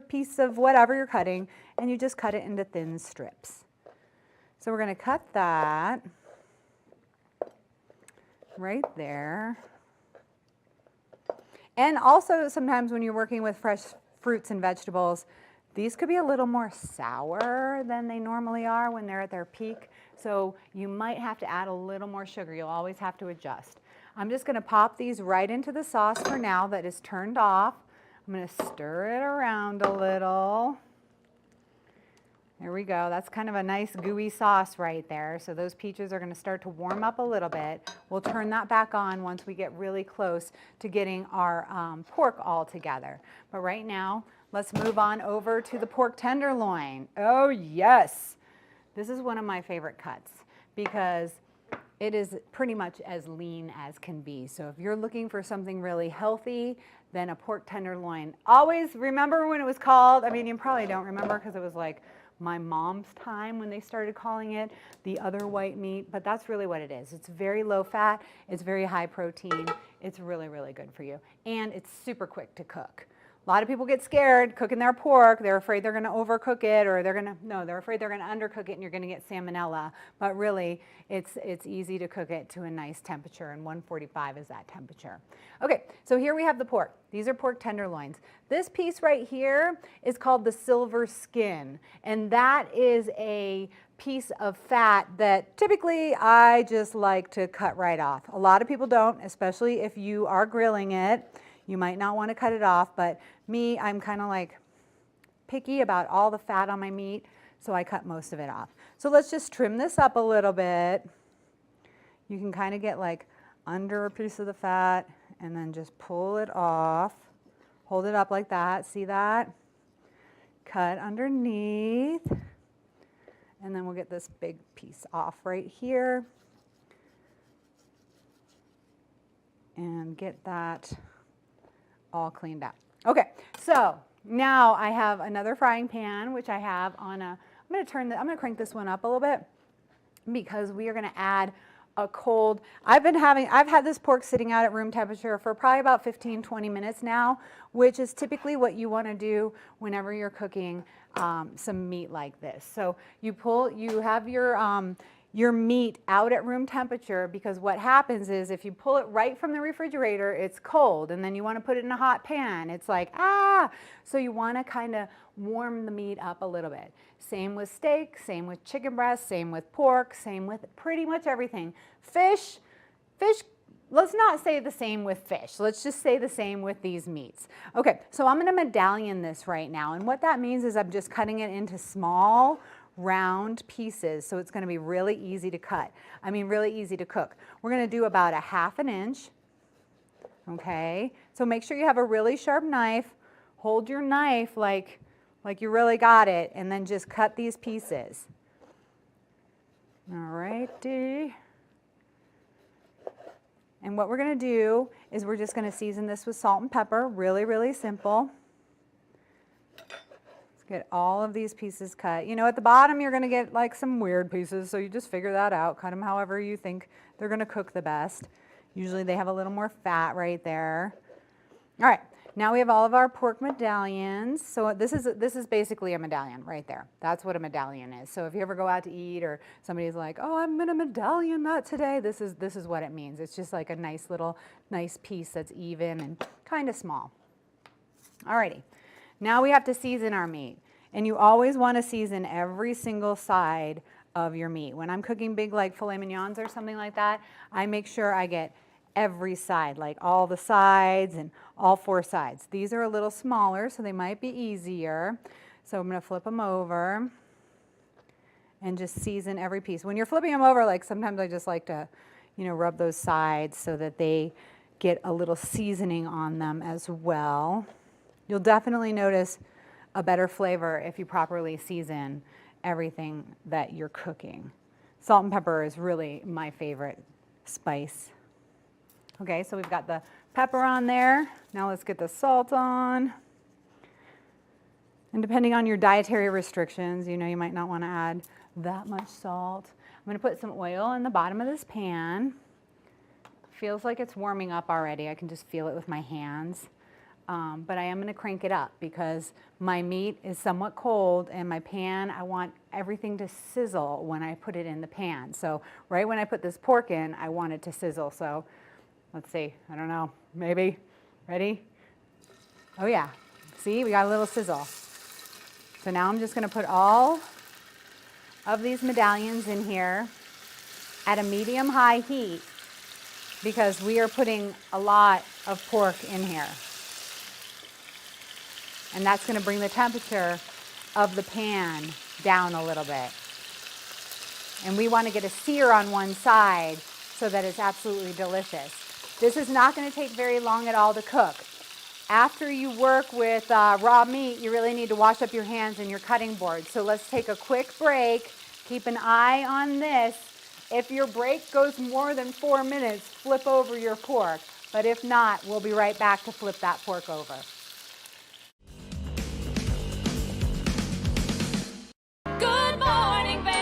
piece of whatever you're cutting and you just cut it into thin strips. So we're going to cut that right there. And also sometimes when you're working with fresh fruits and vegetables, these could be a little more sour than they normally are when they're at their peak. So you might have to add a little more sugar. You'll always have to adjust. I'm just going to pop these right into the sauce for now that is turned off. I'm going to stir it around a little. There we go. That's kind of a nice gooey sauce right there. So those peaches are going to start to warm up a little bit. We'll turn that back on once we get really close to getting our pork all together. But right now, let's move on over to the pork tenderloin. Oh yes. This is one of my favorite cuts because it is pretty much as lean as can be. So if you're looking for something really healthy, then a pork tenderloin. Always remember when it was called, I mean, you probably don't remember because it was like my mom's time when they started calling it the other white meat, but that's really what it is. It's very low fat, it's very high protein, it's really, really good for you, and it's super quick to cook. A lot of people get scared cooking their pork. They're afraid they're going to overcook it, or they're afraid they're going to undercook it and you're going to get salmonella. But really, it's easy to cook it to a nice temperature, and 145 is that temperature. Okay, so here we have the pork. These are pork tenderloins. This piece right here is called the silver skin, and that is a piece of fat that typically I just like to cut right off. A lot of people don't, especially if you are grilling it. You might not want to cut it off, but me, I'm kind of like picky about all the fat on my meat, so I cut most of it off. So let's just trim this up a little bit. You can kind of get like under a piece of the fat and then just pull it off. Hold it up like that, see that? Cut underneath. And then we'll get this big piece off right here. And get that all cleaned up. Okay, so now I have another frying pan, which I have on a, I'm gonna crank this one up a little bit because we are gonna add a cold, I've had this pork sitting out at room temperature for probably about 15-20 minutes now, which is typically what you wanna do whenever you're cooking some meat like this. So you have your meat out at room temperature, because what happens is if you pull it right from the refrigerator, it's cold, and then you want to put it in a hot pan. It's like, ah! So you want to kind of warm the meat up a little bit. Same with steak, same with chicken breast, same with pork, same with pretty much everything. Fish, let's not say the same with fish. Let's just say the same with these meats. Okay, so I'm going to medallion this right now, and what that means is I'm just cutting it into small, round pieces, so it's going to be really easy to cut. I mean, really easy to cook. We're going to do about a 1/2 inch. Okay, so make sure you have a really sharp knife. Hold your knife like you really got it, and then just cut these pieces. All righty. And what we're going to do is we're just going to season this with salt and pepper. Really, really simple. Get all of these pieces cut. You know, at the bottom you're going to get like some weird pieces, so you just figure that out. Cut them however you think they're going to cook the best. Usually they have a little more fat right there. All right, now we have all of our pork medallions. So this is basically a medallion right there. That's what a medallion is. So if you ever go out to eat or somebody's like, oh, I'm going to medallion that today, this is what it means. It's just like a nice piece that's even and kind of small. All righty. Now we have to season our meat, and you always want to season every single side of your meat. When I'm cooking big like filet mignons or something like that, I make sure I get every side, like all the sides and all 4 sides. These are a little smaller, so they might be easier. So I'm going to flip them over and just season every piece. When you're flipping them over, like sometimes I just like to, rub those sides so that they get a little seasoning on them as well. You'll definitely notice a better flavor if you properly season everything that you're cooking. Salt and pepper is really my favorite spice. Okay, so we've got the pepper on there. Now let's get the salt on. And depending on your dietary restrictions, you might not want to add that much salt. I'm going to put some oil in the bottom of this pan. Feels like it's warming up already. I can just feel it with my hands. But I am going to crank it up because my meat is somewhat cold, and my pan, I want everything to sizzle when I put it in the pan. So right when I put this pork in, I want it to sizzle. So let's see, I don't know, maybe, ready? Oh yeah, see, we got a little sizzle. So now I'm just going to put all of these medallions in here at a medium-high heat because we are putting a lot of pork in here. And that's going to bring the temperature of the pan down a little bit. And we want to get a sear on one side so that it's absolutely delicious. This is not going to take very long at all to cook. After you work with raw meat, you really need to wash up your hands and your cutting board. So let's take a quick break. Keep an eye on this. If your break goes more than 4 minutes, flip over your pork. But if not, we'll be right back to flip that pork over. Good morning, Vail.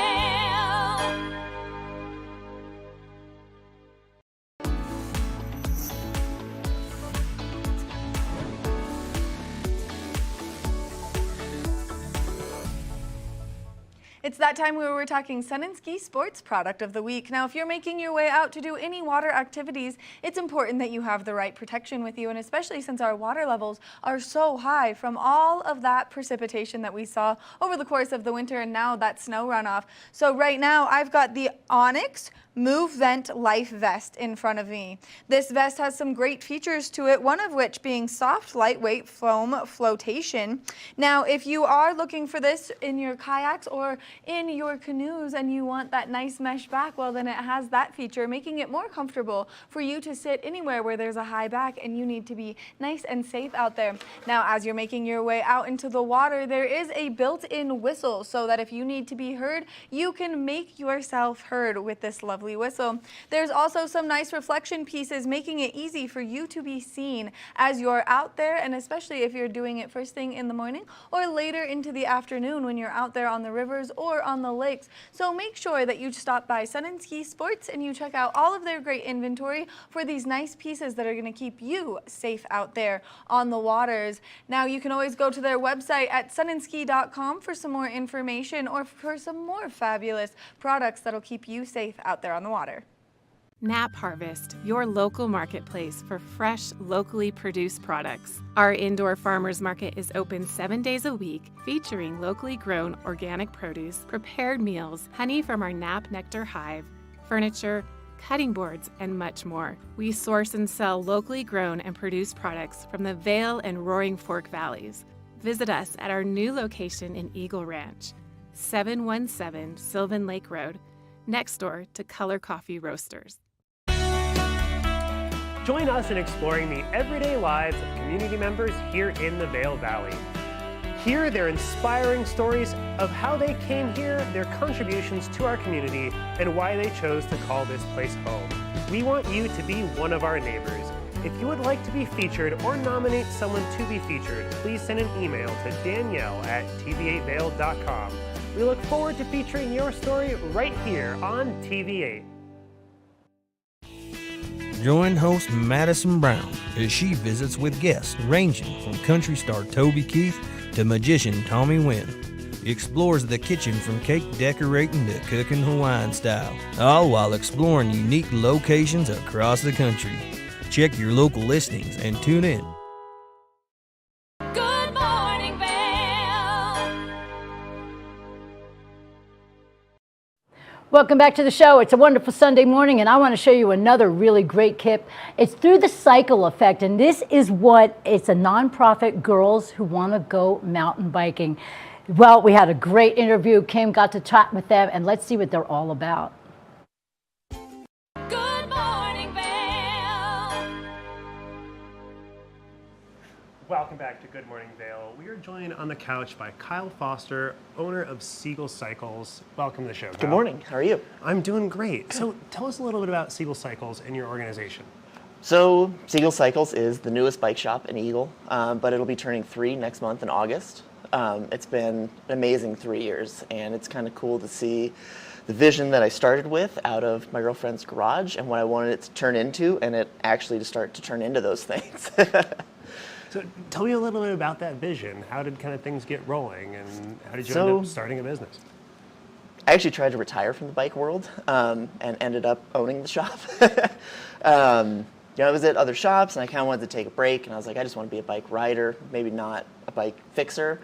It's that time where we're talking Sun and Ski Sports Product of the Week. Now, if you're making your way out to do any water activities, it's important that you have the right protection with you, and especially since our water levels are so high from all of that precipitation that we saw over the course of the winter and now that snow runoff. So right now, I've got the Onyx Move Vent Life Vest in front of me. This vest has some great features to it, one of which being soft, lightweight foam flotation. Now, if you are looking for this in your kayaks or in your canoes and you want that nice mesh back, well then it has that feature, making it more comfortable for you to sit anywhere where there's a high back and you need to be nice and safe out there. Now, as you're making your way out into the water, there is a built-in whistle so that if you need to be heard, you can make yourself heard with this lovely lovely whistle. There's also some nice reflection pieces making it easy for you to be seen as you're out there, and especially if you're doing it first thing in the morning or later into the afternoon when you're out there on the rivers or on the lakes. So make sure that you stop by Sun and Ski Sports and you check out all of their great inventory for these nice pieces that are going to keep you safe out there on the waters. Now you can always go to their website at sunandski.com for some more information or for some more fabulous products that'll keep you safe out there on the water. Nap Harvest, your local marketplace for fresh, locally produced products. Our indoor farmers market is open 7 days a week, featuring locally grown organic produce, prepared meals, honey from our Nap Nectar hive, furniture, cutting boards, and much more. We source and sell locally grown and produced products from the Vail and Roaring Fork Valleys. Visit us at our new location in Eagle Ranch, 717 Sylvan Lake Road, next door to Color Coffee Roasters. Join us in exploring the everyday lives of community members here in the Vail Valley. Hear their inspiring stories of how they came here, their contributions to our community, and why they chose to call this place home. We want you to be one of our neighbors. If you would like to be featured or nominate someone to be featured, please send an email to danielle@tv8vail.com. We look forward to featuring your story right here on TV8. Join host Madison Brown as she visits with guests ranging from country star Toby Keith to magician Tommy Wynn. Explores the kitchen from cake decorating to cooking Hawaiian style, all while exploring unique locations across the country. Check your local listings and tune in. Good morning, Vail. Welcome back to the show. It's a wonderful Sunday morning, and I want to show you another really great kit. It's through the cycle effect, and this is it's a nonprofit, Girls Who Want to Go Mountain Biking. Well, we had a great interview. Kim got to chat with them, and let's see what they're all about. Good morning, Vail. Welcome back to Good Morning Vail. We are joined on the couch by Kyle Foster, owner of Siegel Cycles. Welcome to the show, Kyle. Good morning. How are you? I'm doing great. So tell us a little bit about Siegel Cycles and your organization. So Siegel Cycles is the newest bike shop in Eagle, but it'll be turning 3 next month in August. It's been an amazing 3 years, and it's kind of cool to see the vision that I started with out of my girlfriend's garage and what I wanted it to turn into, and it actually to start to turn into those things. So tell me a little bit about that vision. How did kind of things get rolling, and how did you end up starting a business? I actually tried to retire from the bike world and ended up owning the shop. I was at other shops and I kind of wanted to take a break, and I was like, I just want to be a bike rider, maybe not a bike fixer.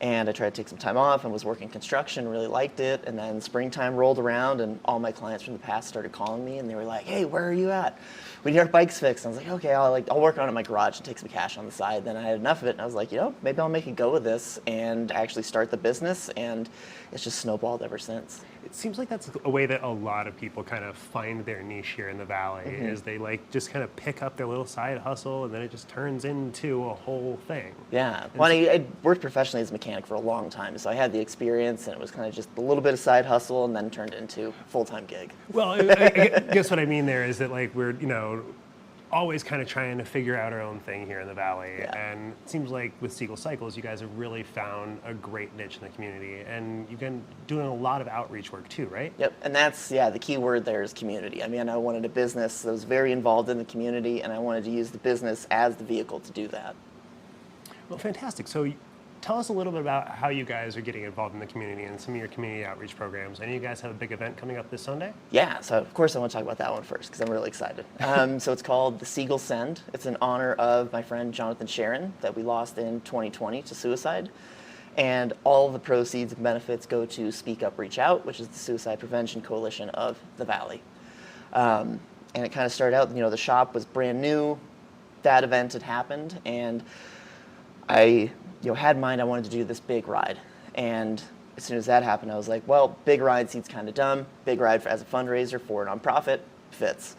And I tried to take some time off and was working construction, really liked it. And then springtime rolled around and all my clients from the past started calling me, and they were like, hey, where are you at? We need our bikes fixed. And I was like, okay, I'll work on it in my garage and take some cash on the side. Then I had enough of it, and I was like, maybe I'll make a go of this and actually start the business. And it's just snowballed ever since. It seems like that's a way that a lot of people kind of find their niche here in the Valley, is they just kind of pick up their little side hustle, and then it just turns into a whole thing. Yeah. Well, I worked professionally as a mechanic for a long time, so I had the experience, and it was kind of just a little bit of side hustle and then turned into a full-time gig. Well, I guess what I mean there is that we're, always kind of trying to figure out our own thing here in the Valley. Yeah. And it seems like with Siegel Cycles, you guys have really found a great niche in the community, and you've been doing a lot of outreach work too, right? Yep, and that's, the key word there is community. I mean, I wanted a business that was very involved in the community, and I wanted to use the business as the vehicle to do that. Well, fantastic. So tell us a little bit about how you guys are getting involved in the community and some of your community outreach programs. I know you guys have a big event coming up this Sunday. Yeah, so of course I want to talk about that one first because I'm really excited. So it's called the Siegel Send. It's in honor of my friend Jonathan Sharon that we lost in 2020 to suicide. And all of the proceeds and benefits go to Speak Up, Reach Out, which is the Suicide Prevention Coalition of the Valley. And it kind of started out, the shop was brand new. That event had happened, and I had in mind I wanted to do this big ride. And as soon as that happened, I was like, well, big ride seems kind of dumb. Big ride as a fundraiser for a nonprofit fits.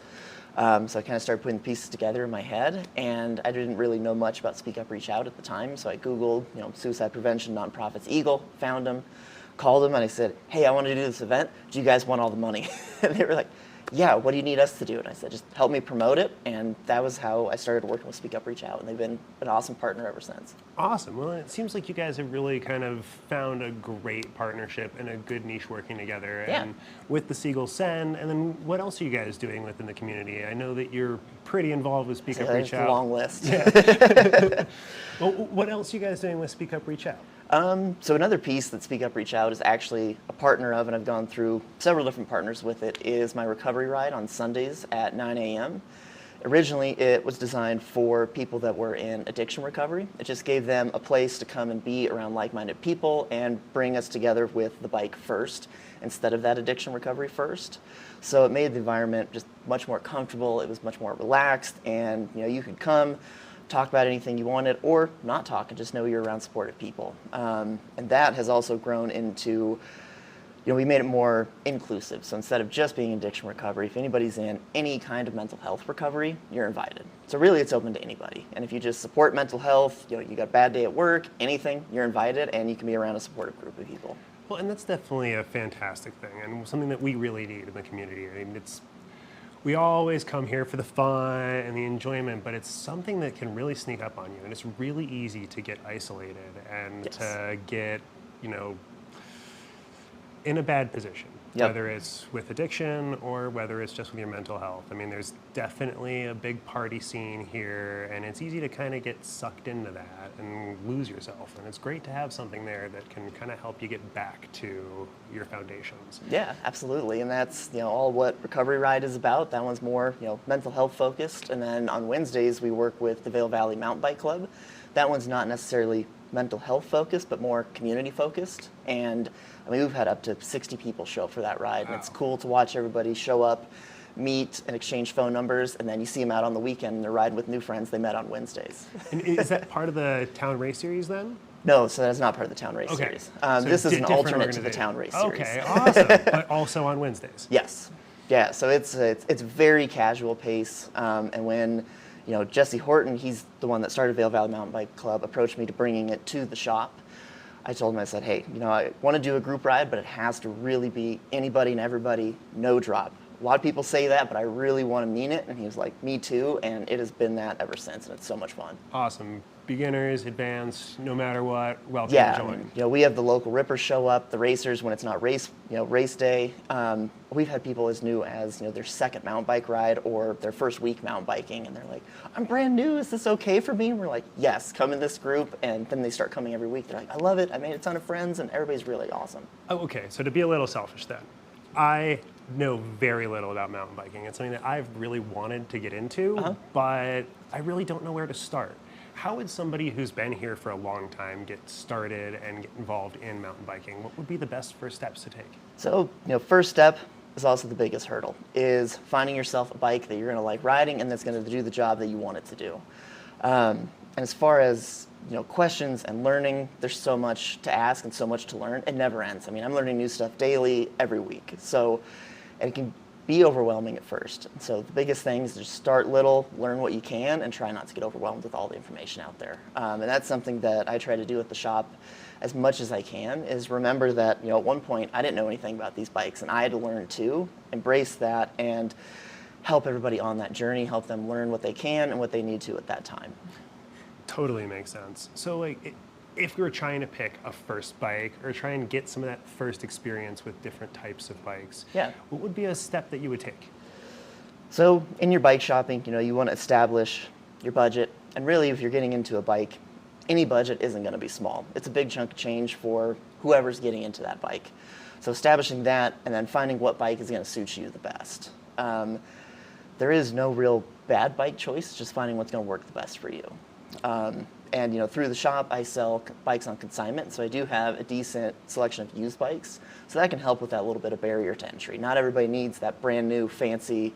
So I kind of started putting the pieces together in my head, and I didn't really know much about Speak Up, Reach Out at the time. So I Googled, suicide prevention nonprofits, Eagle, found them, called them, and I said, hey, I want to do this event. Do you guys want all the money? And they were like, yeah, what do you need us to do? And I said, just help me promote it. And that was how I started working with Speak Up, Reach Out. And they've been an awesome partner ever since. Awesome. Well, it seems like you guys have really kind of found a great partnership and a good niche working together. Yeah. And with the Seagull Send, and then what else are you guys doing within the community? I know that you're pretty involved with Speak Up, Reach Out. It's a long list. Yeah. Well, what else are you guys doing with Speak Up, Reach Out? So another piece that Speak Up, Reach Out is actually a partner of, and I've gone through several different partners with it, is my recovery ride on Sundays at 9 a.m. Originally, it was designed for people that were in addiction recovery. It just gave them a place to come and be around like-minded people and bring us together with the bike first instead of that addiction recovery first. So it made the environment just much more comfortable. It was much more relaxed, and you could come, talk about anything you wanted, or not talk and just know you're around supportive people. And that has also grown into, we made it more inclusive. So instead of just being addiction recovery, if anybody's in any kind of mental health recovery, you're invited. So really it's open to anybody. And if you just support mental health, you got a bad day at work, anything, you're invited, and you can be around a supportive group of people. Well, and that's definitely a fantastic thing and something that we really need in the community. I mean, we always come here for the fun and the enjoyment, but it's something that can really sneak up on you, and it's really easy to get isolated and to get, in a bad position, whether it's with addiction or whether it's just with your mental health. I mean, there's definitely a big party scene here, and it's easy to kind of get sucked into that and lose yourself. And it's great to have something there that can kind of help you get back to your foundations. Yeah, absolutely. And that's, all what Recovery Ride is about. That one's more, mental health focused. And then on Wednesdays, we work with the Vail Valley Mountain Bike Club. That one's not necessarily mental health focused, but more community focused. And I mean, we've had up to 60 people show up for that ride. Wow. And it's cool to watch everybody show up, meet, and exchange phone numbers, and then you see them out on the weekend and they're riding with new friends they met on Wednesdays. And is that part of the town race series then? No, so that's not part of the town race series. So this is an alternate to the town race series. Okay, awesome. But also on Wednesdays. Yes. Yeah, so it's very casual pace. And when Jesse Horton, he's the one that started Vail Valley Mountain Bike Club, approached me to bringing it to the shop. I told him, I said, hey, I want to do a group ride, but it has to really be anybody and everybody, no drop. A lot of people say that, but I really want to mean it. And he was like, me too. And it has been that ever since, and it's so much fun. Awesome. Beginners, advanced, no matter what, welcome to join. We have the local rippers show up, the racers when it's not race day. We've had people as new as their second mountain bike ride or their first week mountain biking, and they're like, I'm brand new, is this okay for me? And we're like, yes, come in this group. And then they start coming every week. They're like, I love it, I made a ton of friends, and everybody's really awesome. Oh, okay, so to be a little selfish then, I know very little about mountain biking. It's something that I've really wanted to get into, but I really don't know where to start. How would somebody who's been here for a long time get started and get involved in mountain biking? What would be the best first steps to take? So, first step is also the biggest hurdle, is finding yourself a bike that you're gonna like riding and that's gonna do the job that you want it to do. And as far as questions and learning, there's so much to ask and so much to learn. It never ends. I mean, I'm learning new stuff daily, every week. So it can be overwhelming at first. So the biggest thing is just start little, learn what you can, and try not to get overwhelmed with all the information out there. And that's something that I try to do at the shop as much as I can, is remember that at one point I didn't know anything about these bikes, and I had to learn too, embrace that, and help everybody on that journey, help them learn what they can and what they need to at that time. Totally makes sense. So if we were trying to pick a first bike or try and get some of that first experience with different types of bikes, what would be a step that you would take? So in your bike shopping, you want to establish your budget. And really, if you're getting into a bike, any budget isn't going to be small. It's a big chunk of change for whoever's getting into that bike. So establishing that and then finding what bike is going to suit you the best. There is no real bad bike choice, just finding what's going to work the best for you. And through the shop, I sell bikes on consignment, so I do have a decent selection of used bikes. So that can help with that little bit of barrier to entry. Not everybody needs that brand new, fancy,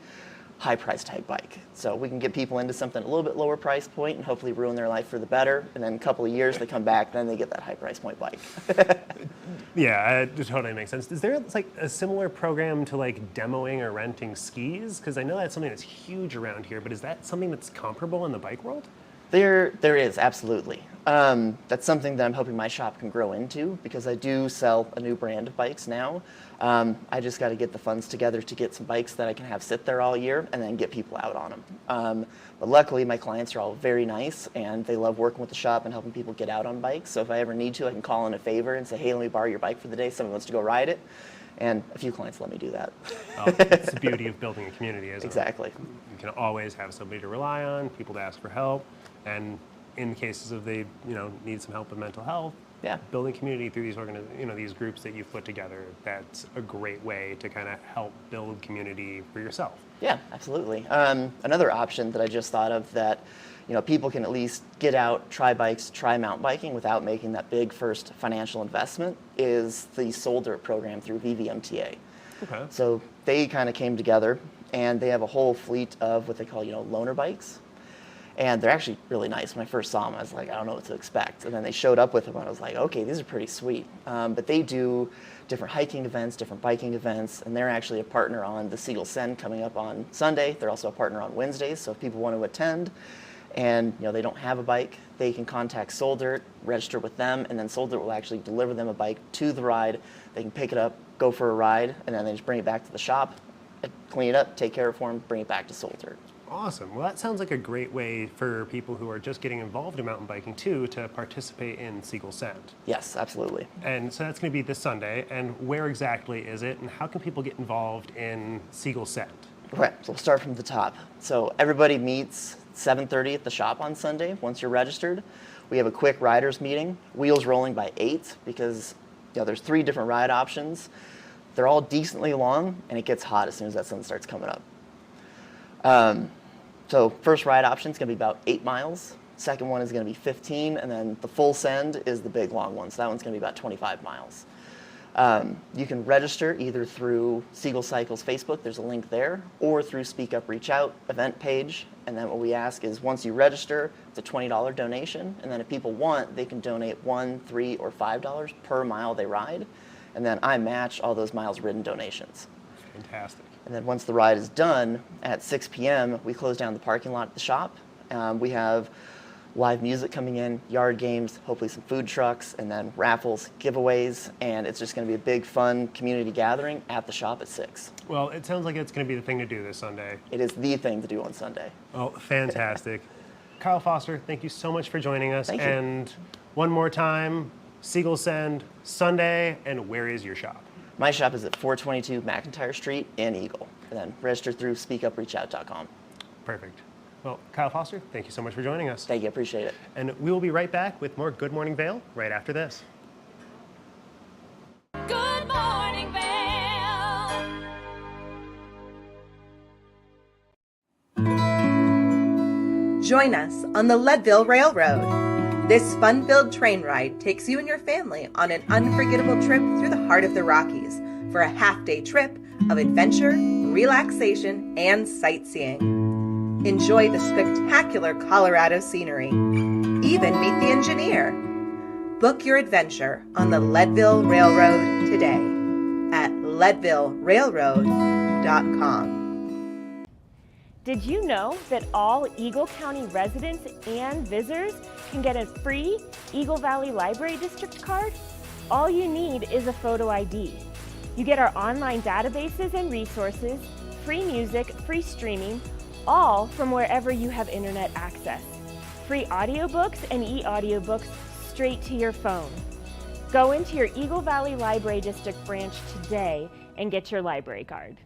high-price type bike. So we can get people into something a little bit lower price point and hopefully ruin their life for the better. And then a couple of years, they come back, then they get that high price point bike. Yeah, it totally makes sense. Is there a similar program to demoing or renting skis? Because I know that's something that's huge around here, but is that something that's comparable in the bike world? There is, absolutely. That's something that I'm hoping my shop can grow into, because I do sell a new brand of bikes now. I just got to get the funds together to get some bikes that I can have sit there all year and then get people out on them. But luckily, my clients are all very nice, and they love working with the shop and helping people get out on bikes. So if I ever need to, I can call in a favor and say, hey, let me borrow your bike for the day. Someone wants to go ride it. And a few clients let me do that. Oh, it's the beauty of building a community, isn't Exactly. it? You can always have somebody to rely on, people to ask for help, and in cases of they need some help with mental health, building community through these these groups that you've put together, that's a great way to kind of help build community for yourself. Yeah, absolutely. Another option that I just thought of that people can at least get out, try bikes, try mountain biking without making that big first financial investment is the Soldier program through VVMTA. Okay. So they kind of came together, and they have a whole fleet of what they call loaner bikes. And they're actually really nice. When I first saw them, I was like, I don't know what to expect. And then they showed up with them, and I was like, okay, these are pretty sweet. But they do different hiking events, different biking events, and they're actually a partner on the Siegel Send coming up on Sunday. They're also a partner on Wednesdays, so if people want to attend and they don't have a bike, they can contact Soldier, register with them, and then Soldier will actually deliver them a bike to the ride. They can pick it up, go for a ride, and then they just bring it back to the shop, clean it up, take care of it for them, bring it back to Soldier. Awesome. Well, that sounds like a great way for people who are just getting involved in mountain biking too to participate in Siegel Send. Yes, absolutely. And so that's going to be this Sunday. And where exactly is it, and how can people get involved in Siegel Send? Okay, so we'll start from the top. So everybody meets 7:30 at the shop on Sunday once you're registered. We have a quick riders meeting, wheels rolling by 8, because there's 3 different ride options. They're all decently long, and it gets hot as soon as that sun starts coming up. So first ride option is going to be about 8 miles. Second one is going to be 15, and then the full send is the big long one. So that one's going to be about 25 miles. You can register either through Siegel Cycles Facebook, there's a link there, or through Speak Up Reach Out event page. And then what we ask is once you register, it's a $20 donation. And then if people want, they can donate $1, $3, or $5 per mile they ride. And then I match all those miles ridden donations. Fantastic. And then once the ride is done, at 6 p.m., we close down the parking lot at the shop. We have live music coming in, yard games, hopefully some food trucks, and then raffles, giveaways, and it's just going to be a big, fun community gathering at the shop at 6. Well, it sounds like it's going to be the thing to do this Sunday. It is the thing to do on Sunday. Oh, fantastic. Kyle Foster, thank you so much for joining us. Thank you. And one more time, Siegel Send, Sunday, and where is your shop? My shop is at 422 McIntyre Street in Eagle, and then register through speakupreachout.com. Perfect. Well, Kyle Foster, thank you so much for joining us. Thank you, appreciate it. And we will be right back with more Good Morning Vail right after this. Good morning, Vail. Join us on the Leadville Railroad. This fun-filled train ride takes you and your family on an unforgettable trip through the heart of the Rockies for a half-day trip of adventure, relaxation, and sightseeing. Enjoy the spectacular Colorado scenery. Even meet the engineer. Book your adventure on the Leadville Railroad today at leadvillerailroad.com. Did you know that all Eagle County residents and visitors can get a free Eagle Valley Library District card? All you need is a photo ID. You get our online databases and resources, free music, free streaming, all from wherever you have internet access. Free audiobooks and e-audiobooks straight to your phone. Go into your Eagle Valley Library District branch today and get your library card.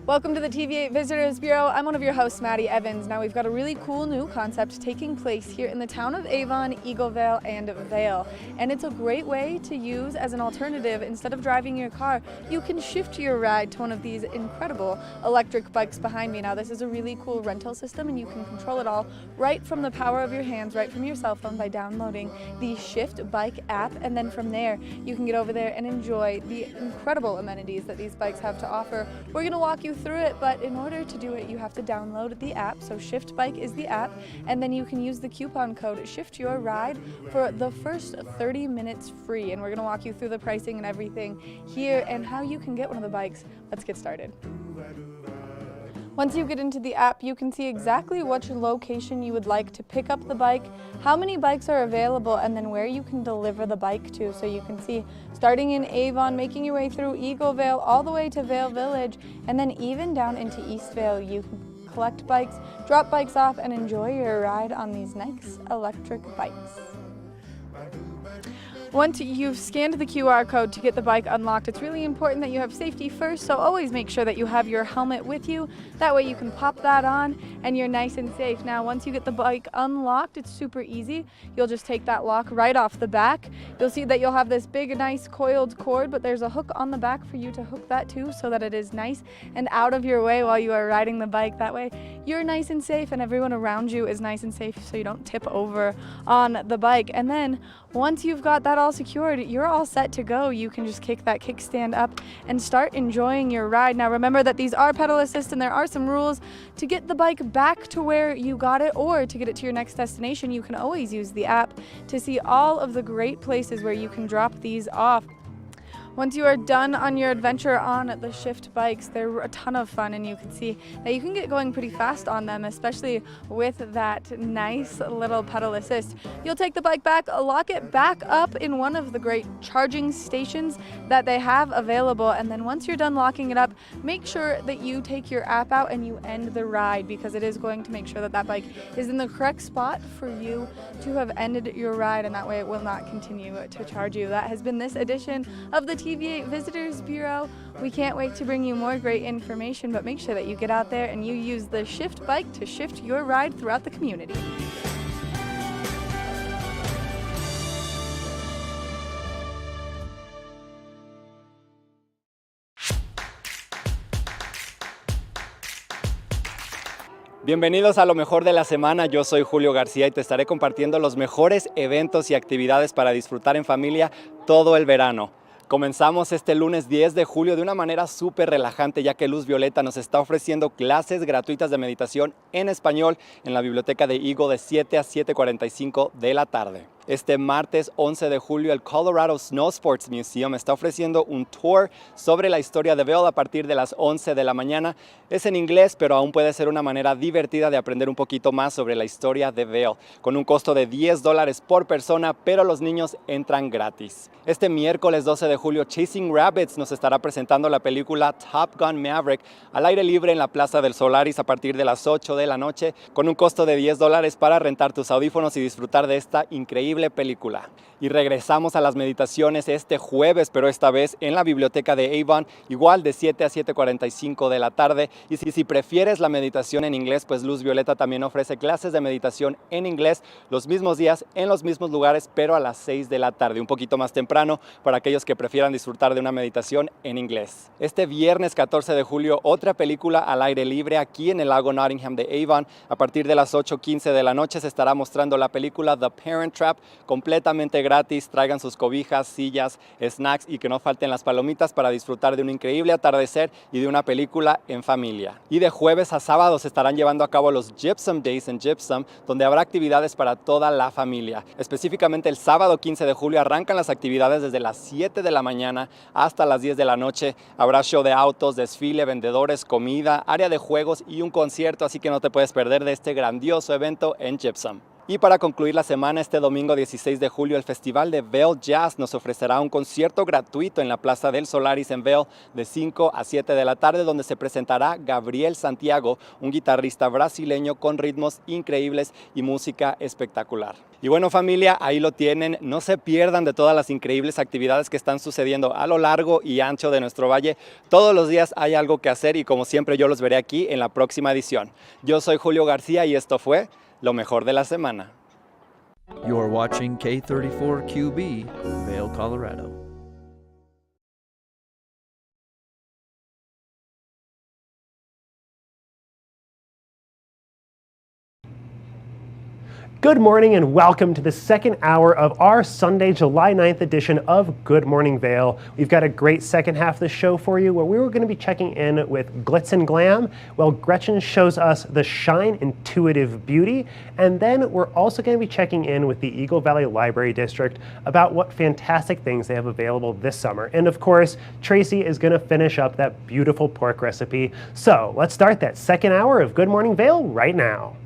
Welcome to the TV8 Visitors Bureau. I'm one of your hosts, Maddie Evans. Now we've got a really cool new concept taking place here in the town of Avon, Eaglevale, and Vail. And it's a great way to use as an alternative. Instead of driving your car, you can shift your ride to one of these incredible electric bikes behind me. Now this is a really cool rental system, and you can control it all right from the power of your hands, right from your cell phone by downloading the Shift Bike app. And then from there, you can get over there and enjoy the incredible amenities that these bikes have to offer. We're going to walk walk you through it, but in order to do it, you have to download the app. So Shift Bike is the app, and then you can use the coupon code Shift Your Ride for the first 30 minutes free. And we're gonna walk you through the pricing and everything here and how you can get one of the bikes. Let's get started. Once you get into the app, you can see exactly which location you would like to pick up the bike, how many bikes are available, and then where you can deliver the bike to. So you can see starting in Avon, making your way through Eagle Vale, all the way to Vail Village, and then even down into East Vale. You can collect bikes, drop bikes off, and enjoy your ride on these nice electric bikes. Once you've scanned the QR code to get the bike unlocked, it's really important that you have safety first, so always make sure that you have your helmet with you. That way you can pop that on and you're nice and safe. Now, once you get the bike unlocked, it's super easy. You'll just take that lock right off the back. You'll see that you'll have this big, nice coiled cord, but there's a hook on the back for you to hook that to so that it is nice and out of your way while you are riding the bike. That way you're nice and safe and everyone around you is nice and safe so you don't tip over on the bike. And then once you've got that all secured, you're all set to go. You can just kick that kickstand up and start enjoying your ride. Now remember that these are pedal assist and there are some rules. To get the bike back to where you got it or to get it to your next destination, you can always use the app to see all of the great places where you can drop these off. Once you are done on your adventure on the Shift bikes, they're a ton of fun, and you can see that you can get going pretty fast on them, especially with that nice little pedal assist. You'll take the bike back, lock it back up in one of the great charging stations that they have available, and then once you're done locking it up, make sure that you take your app out and you end the ride, because it is going to make sure that that bike is in the correct spot for you to have ended your ride, and that way it will not continue to charge you. That has been this edition of the TV8 Visitors Bureau. We can't wait to bring you more great information, but make sure that you get out there and you use the Shift bike to shift your ride throughout the community. Bienvenidos a lo mejor de la semana, yo soy Julio García y te estaré compartiendo los mejores eventos y actividades para disfrutar en familia todo el verano. Comenzamos este lunes 10 de julio de una manera súper relajante, ya que Luz Violeta nos está ofreciendo clases gratuitas de meditación en español en la biblioteca de Eagle de 7 a 7:45 de la tarde. Este martes 11 de julio el Colorado Snow Sports Museum está ofreciendo un tour sobre la historia de Vail a partir de las 11 de la mañana. Es en inglés, pero aún puede ser una manera divertida de aprender un poquito más sobre la historia de Vail, con un costo de $10 por persona, pero los niños entran gratis. Este miércoles 12 de julio Chasing Rabbits nos estará presentando la película Top Gun Maverick al aire libre en la Plaza del Solaris a partir de las 8 de la noche, con un costo de $10 para rentar tus audífonos y disfrutar de esta increíble película. Y regresamos a las meditaciones este jueves, pero esta vez en la biblioteca de Avon, igual de 7 a 7:45 de la tarde. Y si prefieres la meditación en inglés, pues Luz Violeta también ofrece clases de meditación en inglés los mismos días, en los mismos lugares, pero a las 6 de la tarde, un poquito más temprano para aquellos que prefieran disfrutar de una meditación en inglés. Este viernes 14 de julio, otra película al aire libre aquí en el lago Nottingham de Avon. A partir de las 8:15 de la noche se estará mostrando la película The Parent Trap, completamente gratis. Traigan sus cobijas, sillas, snacks y que no falten las palomitas para disfrutar de un increíble atardecer y de una película en familia. Y de jueves a sábado se estarán llevando a cabo los Gypsum Days en Gypsum, donde habrá actividades para toda la familia. Específicamente el sábado 15 de julio arrancan las actividades desde las 7 de la mañana hasta las 10 de la noche. Habrá show de autos, desfile, vendedores, comida, área de juegos y un concierto, así que no te puedes perder de este grandioso evento en Gypsum. Y para concluir la semana, este domingo 16 de julio, el Festival de Vail Jazz nos ofrecerá un concierto gratuito en la Plaza del Solaris en Vail de 5 a 7 de la tarde, donde se presentará Gabriel Santiago, un guitarrista brasileño con ritmos increíbles y música espectacular. Y bueno, familia, ahí lo tienen. No se pierdan de todas las increíbles actividades que están sucediendo a lo largo y ancho de nuestro valle. Todos los días hay algo que hacer y como siempre yo los veré aquí en la próxima edición. Yo soy Julio García y esto fue Lo Mejor de la Semana. You're watching K34QB, Vail, Colorado. Good morning and welcome to the second hour of our Sunday, July 9th edition of Good Morning Vail. We've got a great second half of the show for you where we were going to be checking in with Glitz and Glam while Gretchen shows us the Shine Intuitive Beauty. And then we're also going to be checking in with the Eagle Valley Library District about what fantastic things they have available this summer. And of course, Tracy is going to finish up that beautiful pork recipe. So let's start that second hour of Good Morning Vail right now.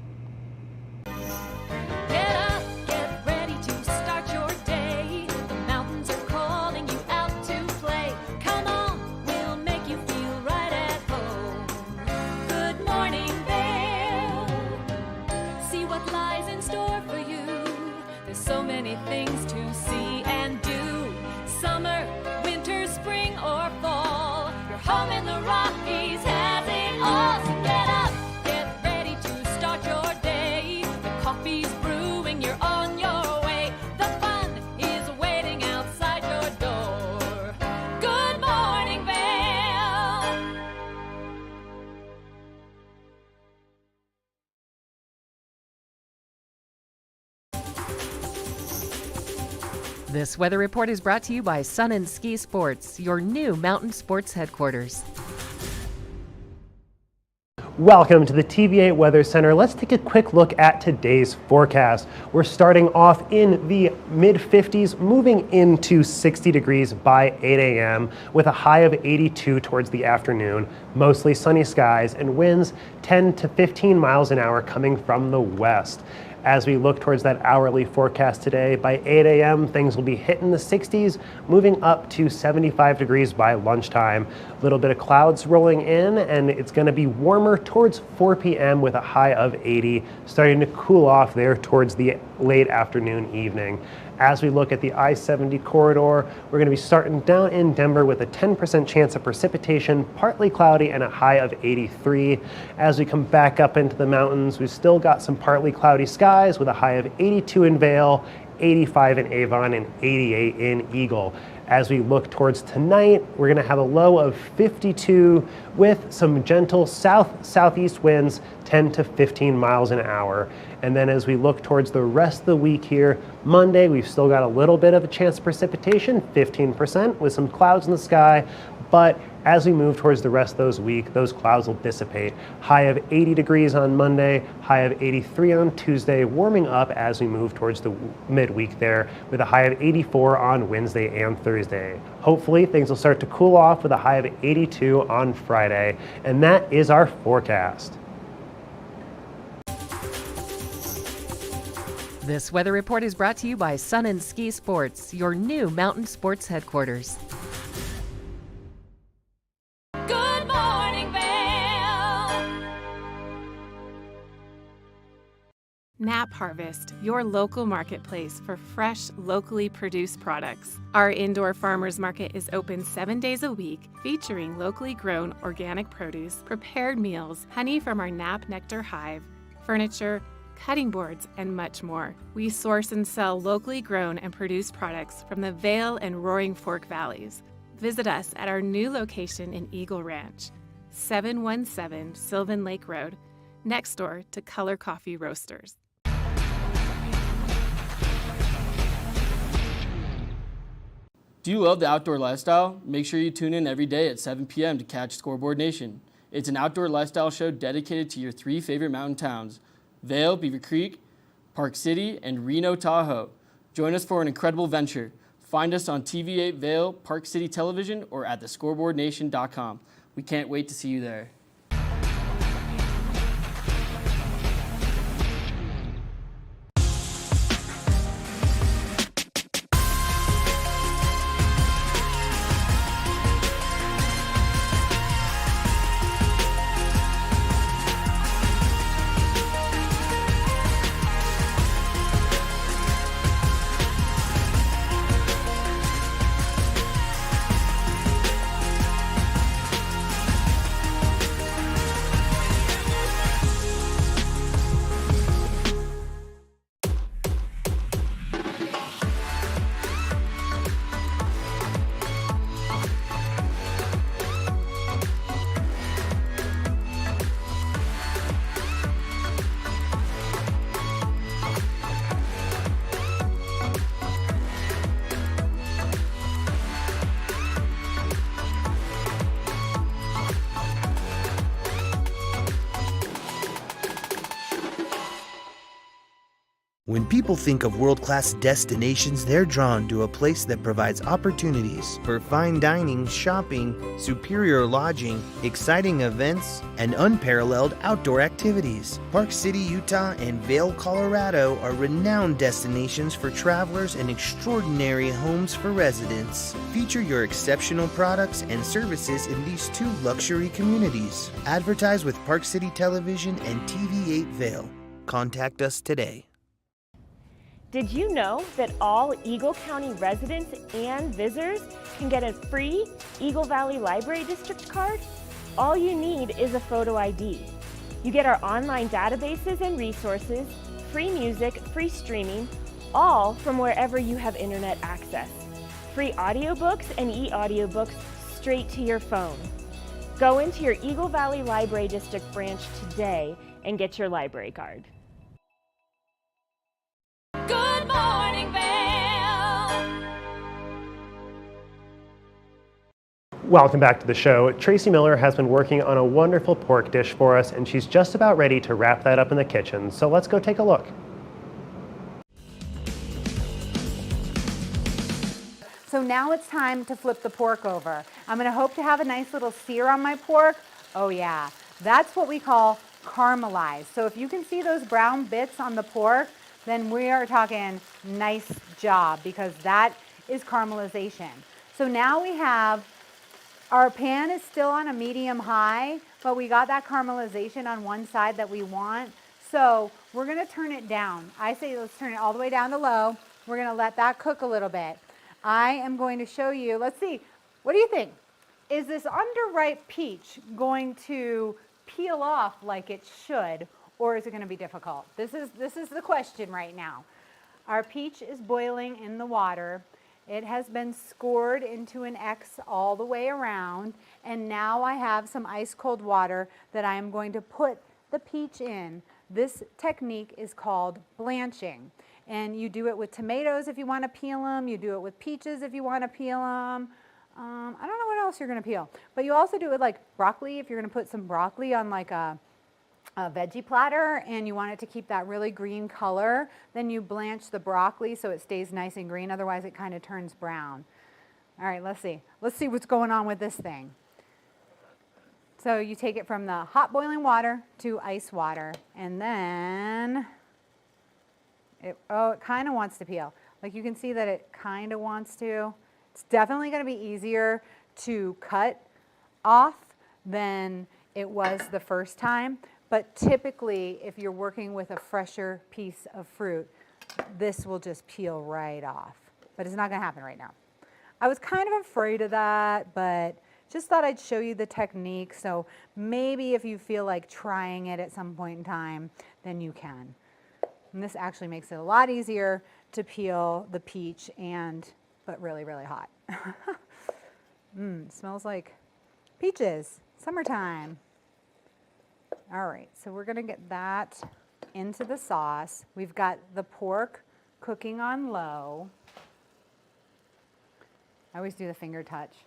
Things to see and do. Summer, winter, spring, or fall. Your home in the Rockies has it all. So get up, get ready to start your day. The coffee's brewing, you're on your way. The fun is waiting outside your door. Good morning, Vail. This weather report is brought to you by Sun and Ski Sports, your new mountain sports headquarters. Welcome to the TV8 Weather Center. Let's take a quick look at today's forecast. We're starting off in the mid-50s, moving into 60 degrees by 8 a.m. with a high of 82 towards the afternoon. Mostly sunny skies and winds 10 to 15 miles an hour coming from the west. As we look towards that hourly forecast today, by 8 a.m. things will be hitting the 60s, moving up to 75 degrees by lunchtime. A little bit of clouds rolling in, and it's going to be warmer towards 4 p.m. with a high of 80, starting to cool off there towards the late afternoon, evening. As we look at the I-70 corridor, we're going to be starting down in Denver with a 10% chance of precipitation, partly cloudy, and a high of 83. As we come back up into the mountains, we've still got some partly cloudy skies with a high of 82 in Vail, 85 in Avon, and 88 in Eagle. As we look towards tonight, we're going to have a low of 52 with some gentle southeast winds, 10 to 15 miles an hour. And then as we look towards the rest of the week here, Monday, we've still got a little bit of a chance of precipitation, 15% with some clouds in the sky. But as we move towards the rest of those clouds will dissipate. High of 80 degrees on Monday, high of 83 on Tuesday, warming up as we move towards the midweek there with a high of 84 on Wednesday and Thursday. Hopefully things will start to cool off with a high of 82 on Friday. And that is our forecast. This weather report is brought to you by Sun and Ski Sports, your new mountain sports headquarters. Good morning, Vail. Nap Harvest, your local marketplace for fresh, locally produced products. Our indoor farmers market is open 7 days a week, featuring locally grown organic produce, prepared meals, honey from our Nap Nectar hive, furniture, cutting boards, and much more. We source and sell locally grown and produced products from the Vail and Roaring Fork Valleys. Visit us at our new location in Eagle Ranch, 717 Sylvan Lake Road, next door to Color Coffee Roasters. Do you love the outdoor lifestyle? Make sure you tune in every day at 7 p.m. to catch Scoreboard Nation. It's an outdoor lifestyle show dedicated to your 3 favorite mountain towns, Vail, Beaver Creek, Park City, and Reno, Tahoe. Join us for an incredible venture. Find us on TV8 Vail, Park City Television, or at thescoreboardnation.com. We can't wait to see you there. When people think of world-class destinations, they're drawn to a place that provides opportunities for fine dining, shopping, superior lodging, exciting events, and unparalleled outdoor activities. Park City, Utah and Vail, Colorado are renowned destinations for travelers and extraordinary homes for residents. Feature your exceptional products and services in these 2 luxury communities. Advertise with Park City Television and TV8 Vail. Contact us today. Did you know that all Eagle County residents and visitors can get a free Eagle Valley Library District card? All you need is a photo ID. You get our online databases and resources, free music, free streaming, all from wherever you have internet access. Free audiobooks and e-audiobooks straight to your phone. Go into your Eagle Valley Library District branch today and get your library card. Good morning, Vail. Welcome back to the show. Tracy Miller has been working on a wonderful pork dish for us, and she's just about ready to wrap that up in the kitchen. So let's go take a look. So now it's time to flip the pork over. I'm gonna hope to have a nice little sear on my pork. Oh yeah, that's what we call caramelized. So if you can see those brown bits on the pork, then we are talking nice job, because that is caramelization. So now we have, our pan is still on a medium high, but we got that caramelization on one side that we want. So we're gonna turn it down. I say let's turn it all the way down to low. We're gonna let that cook a little bit. I am going to show you, let's see, what do you think? Is this underripe peach going to peel off like it should, or is it going to be difficult? This is the question right now. Our peach is boiling in the water. It has been scored into an X all the way around, and now I have some ice cold water that I am going to put the peach in. This technique is called blanching, and you do it with tomatoes if you want to peel them. You do it with peaches if you want to peel them. I don't know what else you're going to peel, but you also do it with like broccoli if you're going to put some broccoli on like a veggie platter and you want it to keep that really green color, then you blanch the broccoli so it stays nice and green, otherwise it kind of turns brown. All right, let's see what's going on with this thing. So you take it from the hot boiling water to ice water, and then it kind of wants to peel. Like you can see that it kind of wants to. It's definitely going to be easier to cut off than it was the first time. But typically, if you're working with a fresher piece of fruit, this will just peel right off. But it's not going to happen right now. I was kind of afraid of that, but just thought I'd show you the technique. So maybe if you feel like trying it at some point in time, then you can. And this actually makes it a lot easier to peel the peach, but really, really hot. Smells like peaches, summertime. All right, so we're gonna get that into the sauce. We've got the pork cooking on low. I always do the finger touch.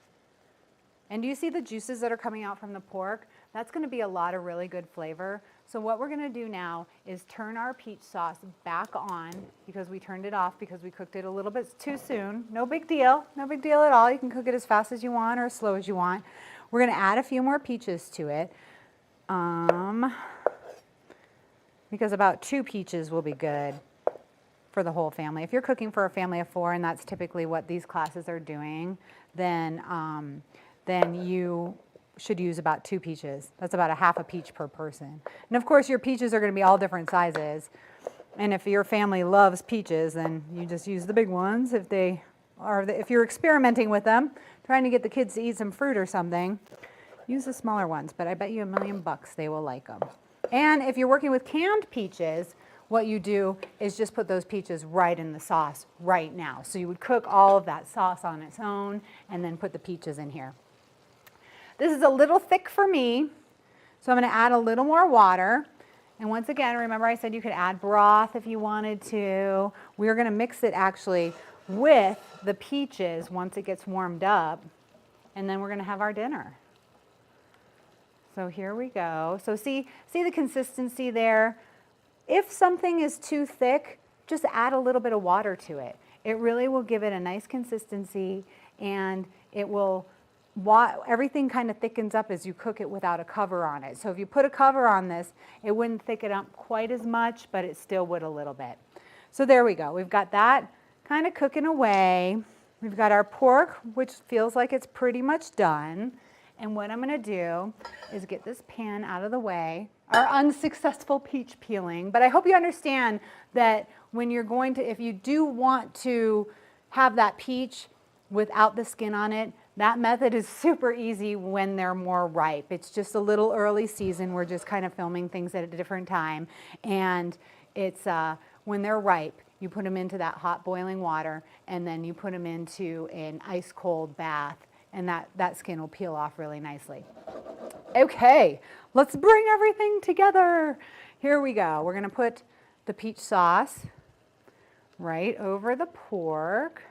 And do you see the juices that are coming out from the pork? That's gonna be a lot of really good flavor. So what we're gonna do now is turn our peach sauce back on, because we turned it off because we cooked it a little bit too soon. No big deal, no big deal at all. You can cook it as fast as you want or as slow as you want. We're gonna add a few more peaches to it. Because about 2 peaches will be good for the whole family. If you're cooking for a family of 4, and that's typically what these classes are doing, then you should use about 2 peaches. That's about a half a peach per person. And of course, your peaches are going to be all different sizes. And if your family loves peaches, then you just use the big ones. If you're experimenting with them, trying to get the kids to eat some fruit or something, use the smaller ones. But I bet you $1 million they will like them. And if you're working with canned peaches, what you do is just put those peaches right in the sauce right now. So you would cook all of that sauce on its own and then put the peaches in here. This is a little thick for me, so I'm going to add a little more water. And once again, remember I said you could add broth if you wanted to. We're going to mix it actually with the peaches once it gets warmed up, and then we're going to have our dinner. So here we go. So see the consistency there? If something is too thick, just add a little bit of water to it. It really will give it a nice consistency, and it will, everything kind of thickens up as you cook it without a cover on it. So if you put a cover on this, it wouldn't thicken up quite as much, but it still would a little bit. So there we go. We've got that kind of cooking away. We've got our pork, which feels like it's pretty much done. And what I'm gonna do is get this pan out of the way, our unsuccessful peach peeling. But I hope you understand that when you're going to, if you do want to have that peach without the skin on it, that method is super easy when they're more ripe. It's just a little early season. We're just kind of filming things at a different time. And it's when they're ripe, you put them into that hot boiling water, and then you put them into an ice cold bath, and that skin will peel off really nicely. Okay, let's bring everything together. Here we go. We're gonna put the peach sauce right over the pork,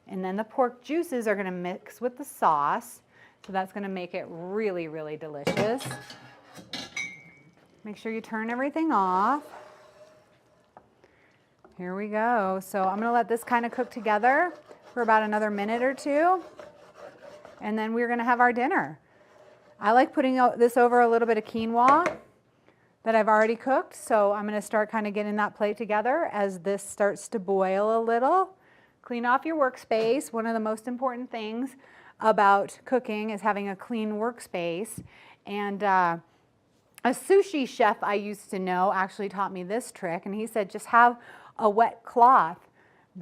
and then the pork juices are gonna mix with the sauce, so that's gonna make it really, really delicious. Make sure you turn everything off. Here we go. So I'm gonna let this kind of cook together for about another minute or two, and then we're gonna have our dinner. I like putting this over a little bit of quinoa that I've already cooked, so I'm gonna start kind of getting that plate together as this starts to boil a little. Clean off your workspace. One of the most important things about cooking is having a clean workspace. And a sushi chef I used to know actually taught me this trick, and he said just have a wet cloth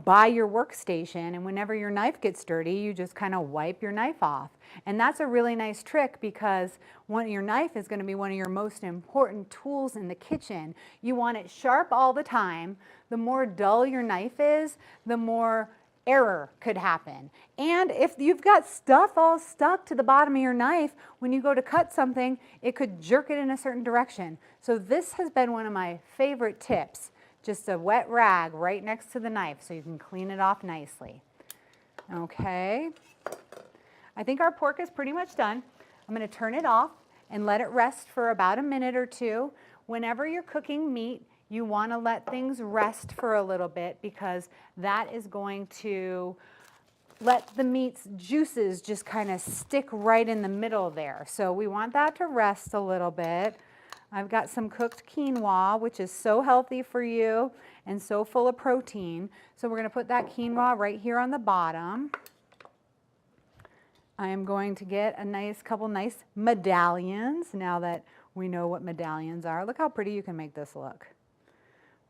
by your workstation, and whenever your knife gets dirty, you just kind of wipe your knife off. And that's a really nice trick, because your knife is going to be one of your most important tools in the kitchen. You want it sharp all the time. The more dull your knife is, the more error could happen. And if you've got stuff all stuck to the bottom of your knife, when you go to cut something, it could jerk it in a certain direction. So this has been one of my favorite tips. Just a wet rag right next to the knife so you can clean it off nicely. Okay, I think our pork is pretty much done. I'm going to turn it off and let it rest for about a minute or two. Whenever you're cooking meat, you want to let things rest for a little bit, because that is going to let the meat's juices just kind of stick right in the middle there. So we want that to rest a little bit. I've got some cooked quinoa, which is so healthy for you and so full of protein. So we're going to put that quinoa right here on the bottom. I am going to get a couple nice medallions, now that we know what medallions are. Look how pretty you can make this look.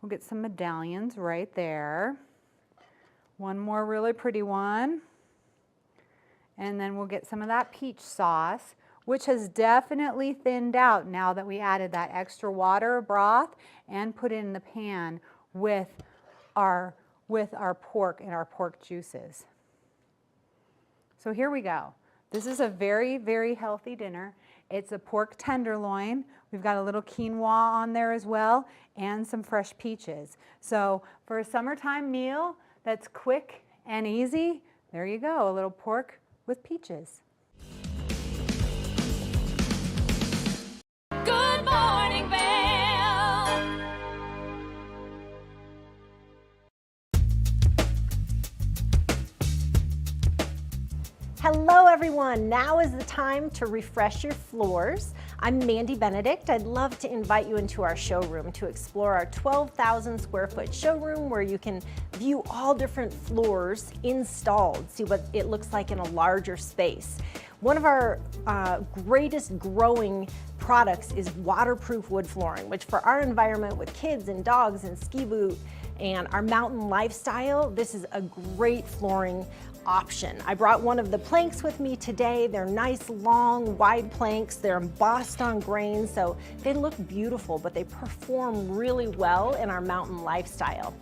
We'll get some medallions right there. One more really pretty one. And then we'll get some of that peach sauce, which has definitely thinned out now that we added that extra water broth and put it in the pan with our pork and our pork juices. So here we go. This is a very, very healthy dinner. It's a pork tenderloin. We've got a little quinoa on there as well, and some fresh peaches. So for a summertime meal that's quick and easy, there you go, a little pork with peaches. Good morning, Vail. Hello everyone, now is the time to refresh your floors. I'm Mandy Benedict. I'd love to invite you into our showroom to explore our 12,000 square foot showroom, where you can view all different floors installed, see what it looks like in a larger space. One of our greatest growing products is waterproof wood flooring, which for our environment with kids and dogs and ski boot and our mountain lifestyle, this is a great flooring option. I brought one of the planks with me today. They're nice, long, wide planks. They're embossed on grain, so they look beautiful, but they perform really well in our mountain lifestyle.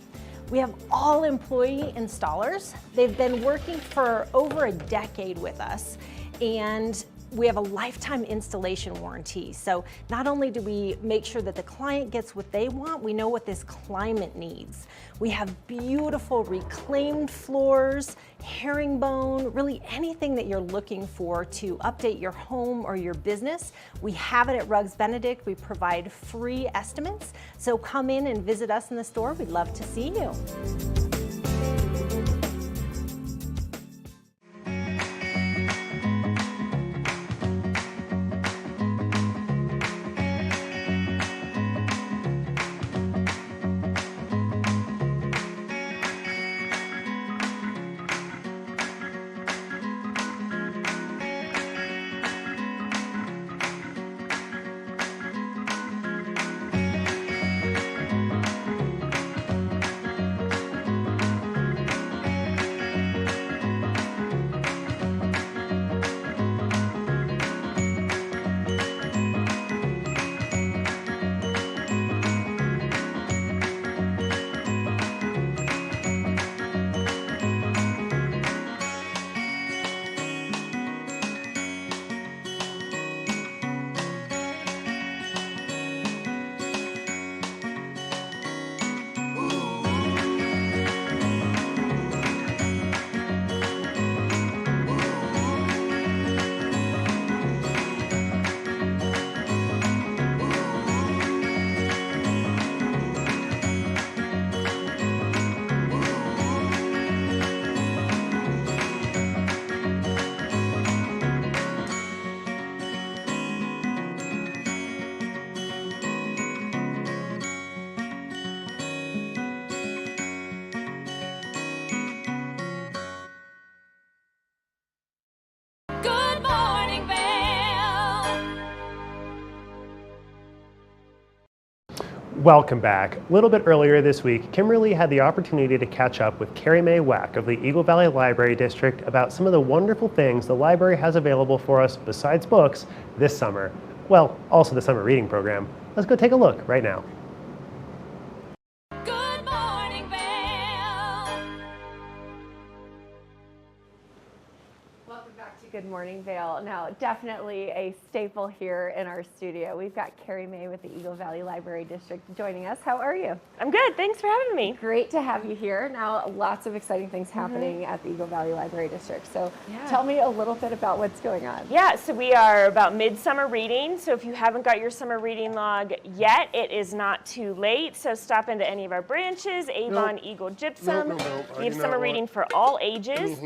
We have all employee installers. They've been working for over a decade with us, and We have a lifetime installation warranty. So not only do we make sure that the client gets what they want, we know what this climate needs. We have beautiful reclaimed floors, herringbone, really anything that you're looking for to update your home or your business. We have it at Rugs Benedict. We provide free estimates. So come in and visit us in the store. We'd love to see you. Good morning, Vail. Welcome back. A little bit earlier this week, Kimberly had the opportunity to catch up with Carrie Mae Wack of the Eagle Valley Library District about some of the wonderful things the library has available for us besides books this summer. Well, also the summer reading program. Let's go take a look right now. Good morning, Vail. Welcome back to Good Morning Vail. Now, definitely a staple here in our studio. We've got Carrie Mae with the Eagle Valley Library District joining us. How are you? I'm good. Thanks for having me. Great to have you here. Now, lots of exciting things happening at the Eagle Valley Library District. So tell me a little bit about what's going on. Yeah, so we are about midsummer reading. So if you haven't got your summer reading log yet, it is not too late. So stop into any of our branches, Avon, Eagle, Gypsum. We have summer reading for all ages.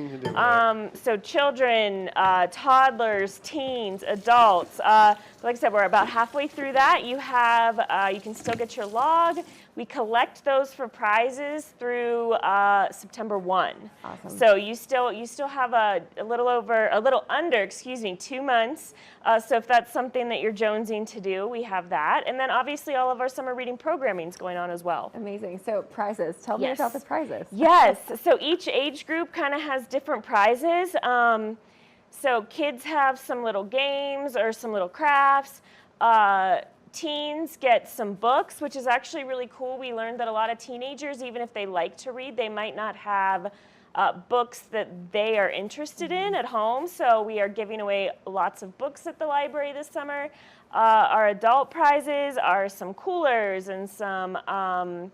So children, toddlers, teens, adults. Like I said, we're about halfway through that. You have, you can still get your log. We collect those for prizes through September 1. Awesome. So you still have a little under 2 months. So if that's something that you're jonesing to do, we have that. And then obviously all of our summer reading programming is going on as well. Amazing. So prizes. Tell me about the prizes. Yes. So each age group kind of has different prizes. So kids have some little games or some little crafts. Teens get some books, which is actually really cool. We learned that a lot of teenagers, even if they like to read, they might not have books that they are interested in at home. So we are giving away lots of books at the library this summer. Our adult prizes are some coolers and some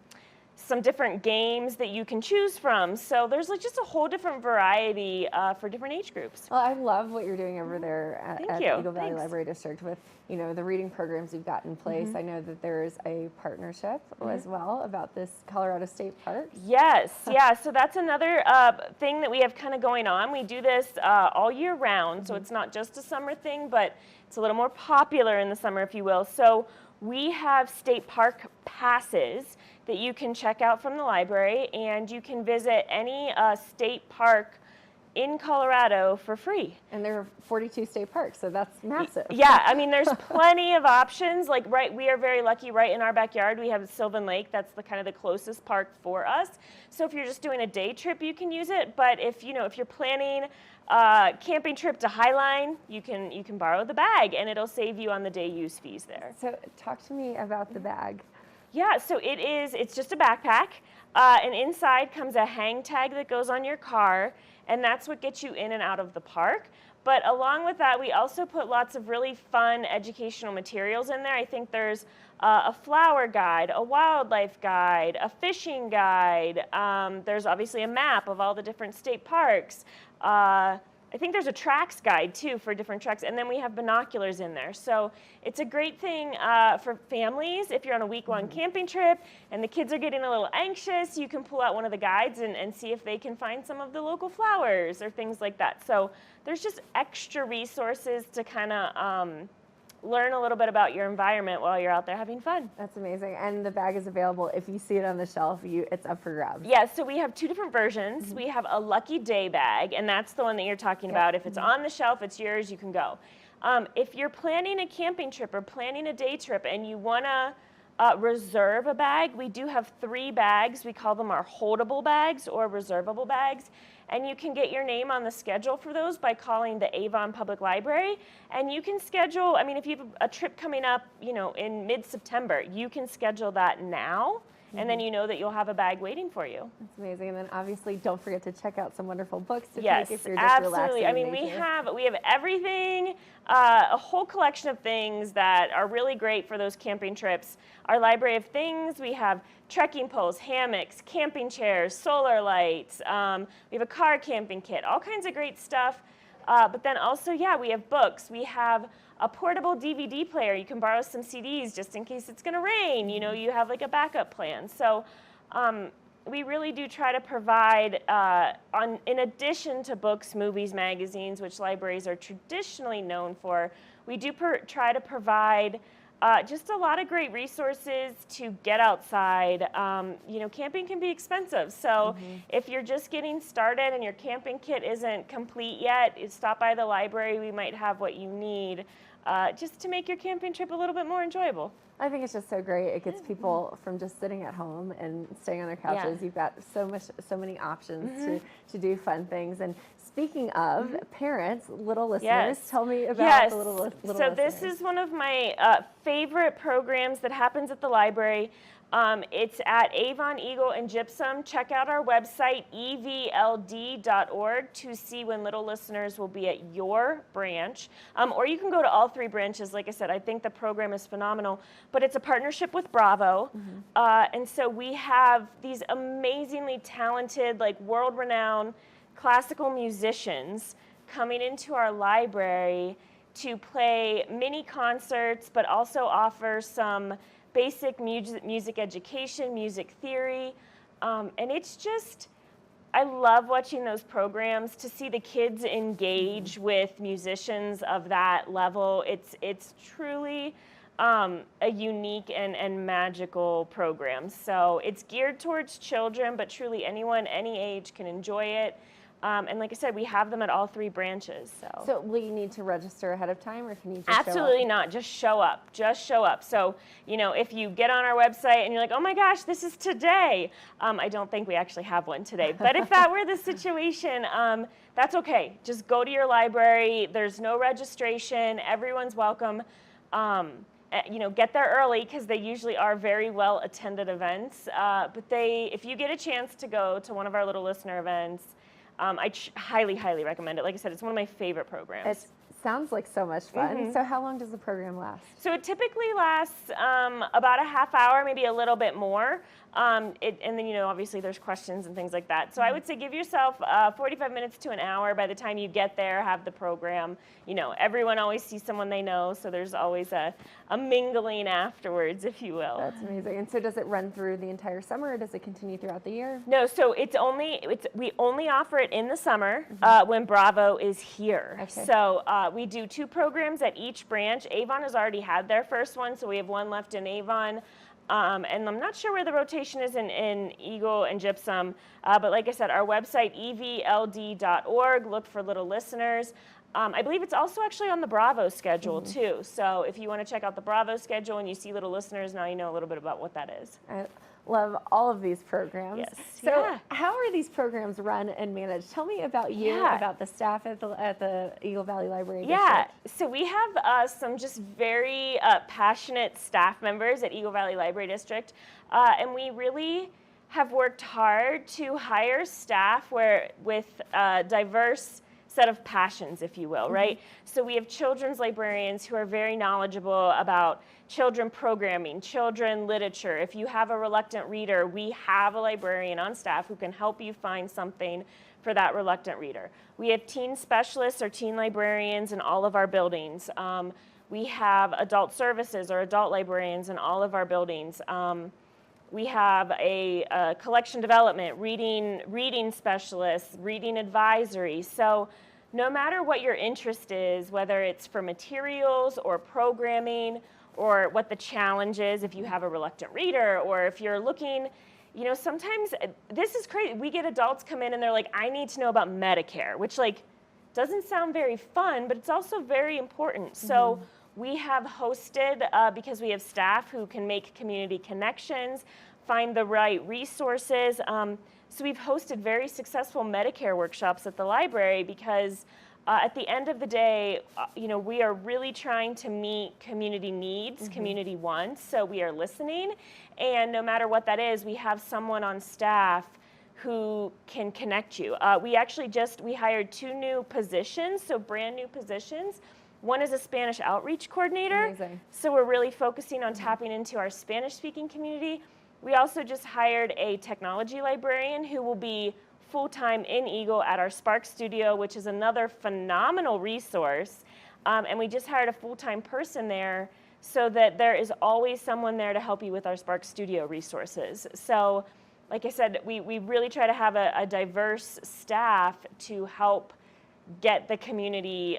different games that you can choose from. So there's like just a whole different variety for different age groups. Well, I love what you're doing over there at you. Eagle Valley Library District with, you know, the reading programs you've got in place. I know that there's a partnership as well about this Colorado State Park. Yes, yeah, so that's another thing that we have kind of going on. We do this all year round, so it's not just a summer thing, but it's a little more popular in the summer, if you will. So we have state park passes that you can check out from the library, and you can visit any state park in Colorado for free. And there are 42 state parks, so that's massive. Yeah, I mean, there's plenty of options. Like, we are very lucky. Right in our backyard, we have Sylvan Lake. That's the kind of the closest park for us. So if you're just doing a day trip, you can use it. But if you're planning a camping trip to Highline, you can borrow the bag, and it'll save you on the day use fees there. So talk to me about the bag. Yeah, so it's just a backpack, and inside comes a hang tag that goes on your car, and that's what gets you in and out of the park. But along with that, we also put lots of really fun educational materials in there. I think there's a flower guide, a wildlife guide, a fishing guide. There's obviously a map of all the different state parks. I think there's a tracks guide too for different tracks, and then we have binoculars in there. So it's a great thing for families. If you're on a week-long camping trip and the kids are getting a little anxious, you can pull out one of the guides and see if they can find some of the local flowers or things like that. So there's just extra resources to kind of learn a little bit about your environment while you're out there having fun. That's amazing. And the bag is available. If you see it on the shelf, it's up for grabs. Yeah, so we have two different versions. We have a Lucky Day bag, and that's the one that you're talking about. If it's on the shelf, it's yours, you can go. If you're planning a camping trip or planning a day trip and you want to reserve a bag, we do have 3 bags. We call them our holdable bags or reservable bags. And you can get your name on the schedule for those by calling the Avon Public Library. And you can schedule, I mean, if you have a trip coming up, in mid-September, you can schedule that now. And then you know that you'll have a bag waiting for you. That's amazing. And then obviously don't forget to check out some wonderful books to yes, take if you're just absolutely. relaxing. I mean, we have everything, a whole collection of things that are really great for those camping trips. Our library of things, we have trekking poles, hammocks, camping chairs, solar lights. We have a car camping kit, all kinds of great stuff. But then also, we have books. We have a portable DVD player. You can borrow some CDs just in case it's going to rain. You have like a backup plan. So we really do try to provide, in addition to books, movies, magazines, which libraries are traditionally known for, we do try to provide just a lot of great resources to get outside. Camping can be expensive. So if you're just getting started and your camping kit isn't complete yet, stop by the library. We might have what you need just to make your camping trip a little bit more enjoyable. I think it's just so great. It gets people from just sitting at home and staying on their couches. You've got so many options to do fun things. And speaking of parents, little listeners, tell me about the little listeners. So this is one of my favorite programs that happens at the library. It's at Avon, Eagle, and Gypsum. Check out our website, evld.org, to see when little listeners will be at your branch. Or you can go to all 3 branches. Like I said, I think the program is phenomenal. But it's a partnership with Bravo. And so we have these amazingly talented, world-renowned classical musicians coming into our library to play mini concerts, but also offer some basic music education, music theory, and it's just, I love watching those programs to see the kids engage with musicians of that level. It's truly a unique and magical program. So it's geared towards children, but truly anyone, any age can enjoy it. And like I said, we have them at all 3 branches. So will you need to register ahead of time, or can you just Absolutely show up? not. Just show up. Just show up. So, if you get on our website and you're like, oh my gosh, this is today. I don't think we actually have one today. But if that were the situation, that's okay. Just go to your library. There's no registration. Everyone's welcome. Get there early because they usually are very well attended events. But if you get a chance to go to one of our little listener events, I highly, highly recommend it. Like I said, it's one of my favorite programs. It sounds like so much fun. So how long does the program last? So it typically lasts about a half hour, maybe a little bit more. And then, obviously there's questions and things like that. So I would say give yourself 45 minutes to an hour by the time you get there, have the program. Everyone always sees someone they know, so there's always a mingling afterwards, if you will. That's amazing. And so does it run through the entire summer, or does it continue throughout the year? No, so we only offer it in the summer when Bravo is here. Okay. So we do 2 programs at each branch. Avon has already had their first one, so we have one left in Avon. And I'm not sure where the rotation is in Eagle and Gypsum, but like I said, our website, evld.org, look for little listeners. I believe it's also actually on the Bravo schedule too. So if you want to check out the Bravo schedule and you see little listeners, now you know a little bit about what that is. Love all of these programs. Yes. So how are these programs run and managed? Tell me about you, about the staff at the Eagle Valley Library District. So we have some just very passionate staff members at Eagle Valley Library District, and we really have worked hard to hire staff with diverse set of passions, if you will, right? So we have children's librarians who are very knowledgeable about children programming, children literature. If you have a reluctant reader, we have a librarian on staff who can help you find something for that reluctant reader. We have teen specialists or teen librarians in all of our buildings. We have adult services or adult librarians in all of our buildings. We have a collection development, reading specialists, reading advisory. So no matter what your interest is, whether it's for materials or programming or what the challenge is, if you have a reluctant reader or if you're looking, you know, sometimes this is crazy. We get adults come in and they're like, I need to know about Medicare, which like doesn't sound very fun, but it's also very important. So we have hosted, because we have staff who can make community connections, find the right resources. So we've hosted very successful Medicare workshops at the library because at the end of the day, you know, we are really trying to meet community needs, community wants, so we are listening. And no matter what that is, we have someone on staff who can connect you. We actually we hired 2 new positions, so brand new positions. One is a Spanish outreach coordinator. Amazing. So we're really focusing on tapping into our Spanish-speaking community. We also just hired a technology librarian who will be full-time in Eagle at our Spark studio, which is another phenomenal resource. And we just hired a full-time person there so that there is always someone there to help you with our Spark studio resources. So like I said, we really try to have a diverse staff to help get the community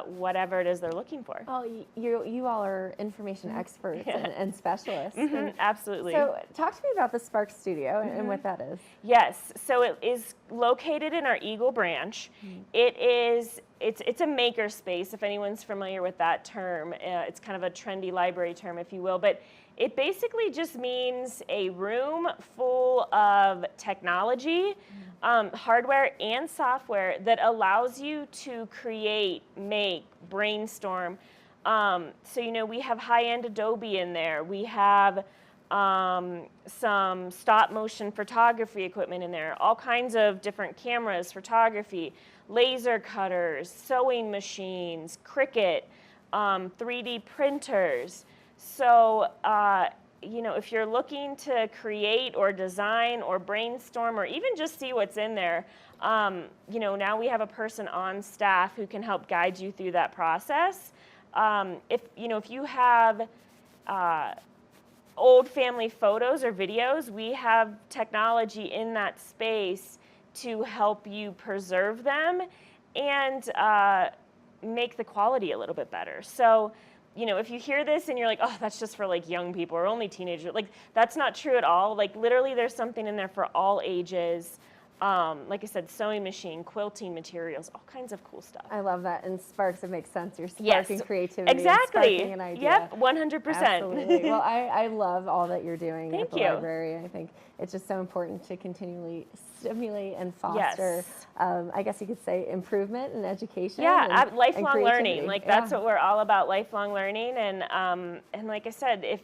whatever it is they're looking for. Oh, you all are information experts and specialists. Absolutely. So talk to me about the Spark Studio and what that is. Yes, so it is located in our Eagle branch. It's a maker space, if anyone's familiar with that term. It's kind of a trendy library term, if you will, but it basically just means a room full of technology, hardware and software that allows you to create, make, brainstorm. So, you know, we have high-end Adobe in there. We have some stop motion photography equipment in there, all kinds of different cameras, photography, laser cutters, sewing machines, Cricut, 3D printers. So, you know, if you're looking to create or design or brainstorm or even just see what's in there, you know, now we have a person on staff who can help guide you through that process. If you have old family photos or videos, we have technology in that space to help you preserve them and make the quality a little bit better. So, you know, if you hear this and you're like, oh, that's just for like young people or only teenagers, like that's not true at all. Like literally there's something in there for all ages. Like I said, sewing machine, quilting materials, all kinds of cool stuff. I love that. And sparks, it makes sense. You're sparking creativity. Exactly. And sparking an idea. Yep, 100%. Absolutely. Well, I love all that you're doing Thank at the you. library. I think it's just so important to continually stimulate and foster, I guess you could say, improvement in education. Yeah, and lifelong learning. creativity. Like that's what we're all about, lifelong learning. And like I said,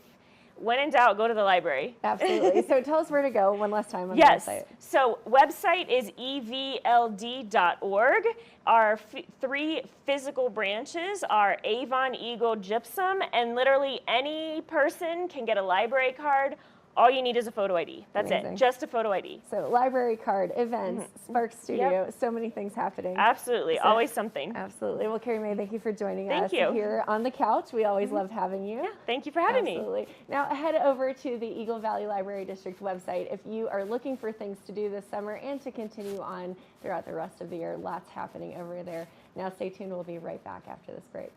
when in doubt, go to the library. Absolutely. So tell us where to go one last time on the website. So website is evld.org. Our 3 physical branches are Avon, Eagle, Gypsum, and literally any person can get a library card. All you need is a photo ID. That's Amazing. it, just a photo ID. So library card, events, Spark Studio, so many things happening. Absolutely, So- always something. Absolutely. Well, Carrie Mae, thank you for joining Thank us you. here on the couch. We always loved having you. Thank you for having me. Absolutely. Now head over to the Eagle Valley Library District website if you are looking for things to do this summer and to continue on throughout the rest of the year. Lots happening over there. Now stay tuned. We'll be right back after this break.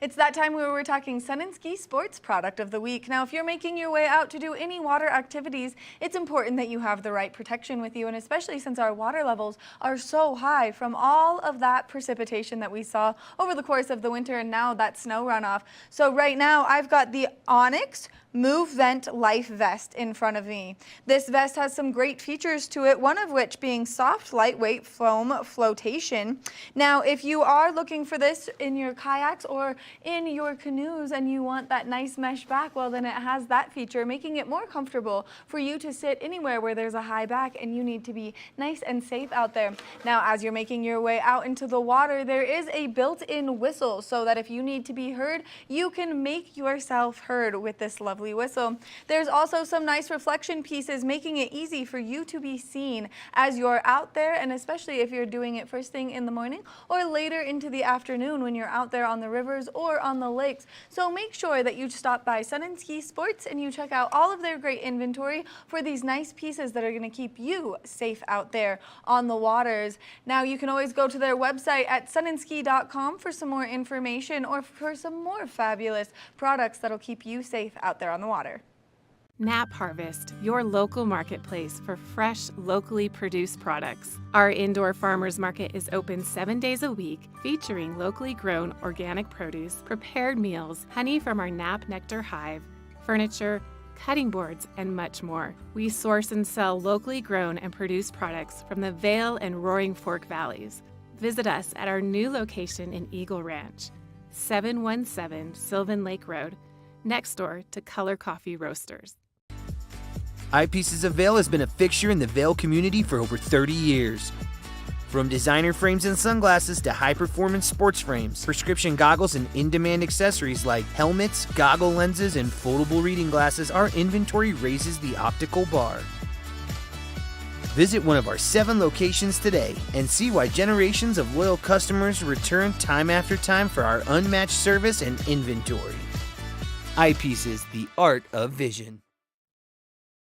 It's that time where we're talking Sun and Ski Sports Product of the Week. Now, if you're making your way out to do any water activities, it's important that you have the right protection with you, and especially since our water levels are so high from all of that precipitation that we saw over the course of the winter and now that snow runoff. So right now, I've got the Onyx Move Vent Life Vest in front of me. This vest has some great features to it, one of which being soft, lightweight foam flotation. Now, if you are looking for this in your kayaks or in your canoes and you want that nice mesh back, well then it has that feature, making it more comfortable for you to sit anywhere where there's a high back and you need to be nice and safe out there. Now, as you're making your way out into the water, there is a built-in whistle so that if you need to be heard, you can make yourself heard with this lovely whistle. There's also some nice reflection pieces making it easy for you to be seen as you're out there, and especially if you're doing it first thing in the morning or later into the afternoon when you're out there on the rivers or on the lakes. So make sure that you stop by Sun and Ski Sports and you check out all of their great inventory for these nice pieces that are going to keep you safe out there on the waters. Now, you can always go to their website at sunandski.com for some more information or for some more fabulous products that'll keep you safe out there on the water. Nap Harvest, your local marketplace for fresh, locally produced products. Our indoor farmers market is open 7 days a week, featuring locally grown organic produce, prepared meals, honey from our Nap Nectar hive, furniture, cutting boards, and much more. We source and sell locally grown and produced products from the Vail and Roaring Fork valleys. Visit us at our new location in Eagle Ranch, 717 Sylvan Lake Road, next door to Color Coffee Roasters. Eyepieces of Vail has been a fixture in the Vail community for over 30 years. From designer frames and sunglasses to high-performance sports frames, prescription goggles, and in-demand accessories like helmets, goggle lenses, and foldable reading glasses, our inventory raises the optical bar. Visit one of our 7 locations today and see why generations of loyal customers return time after time for our unmatched service and inventory. Eyepieces, the art of vision.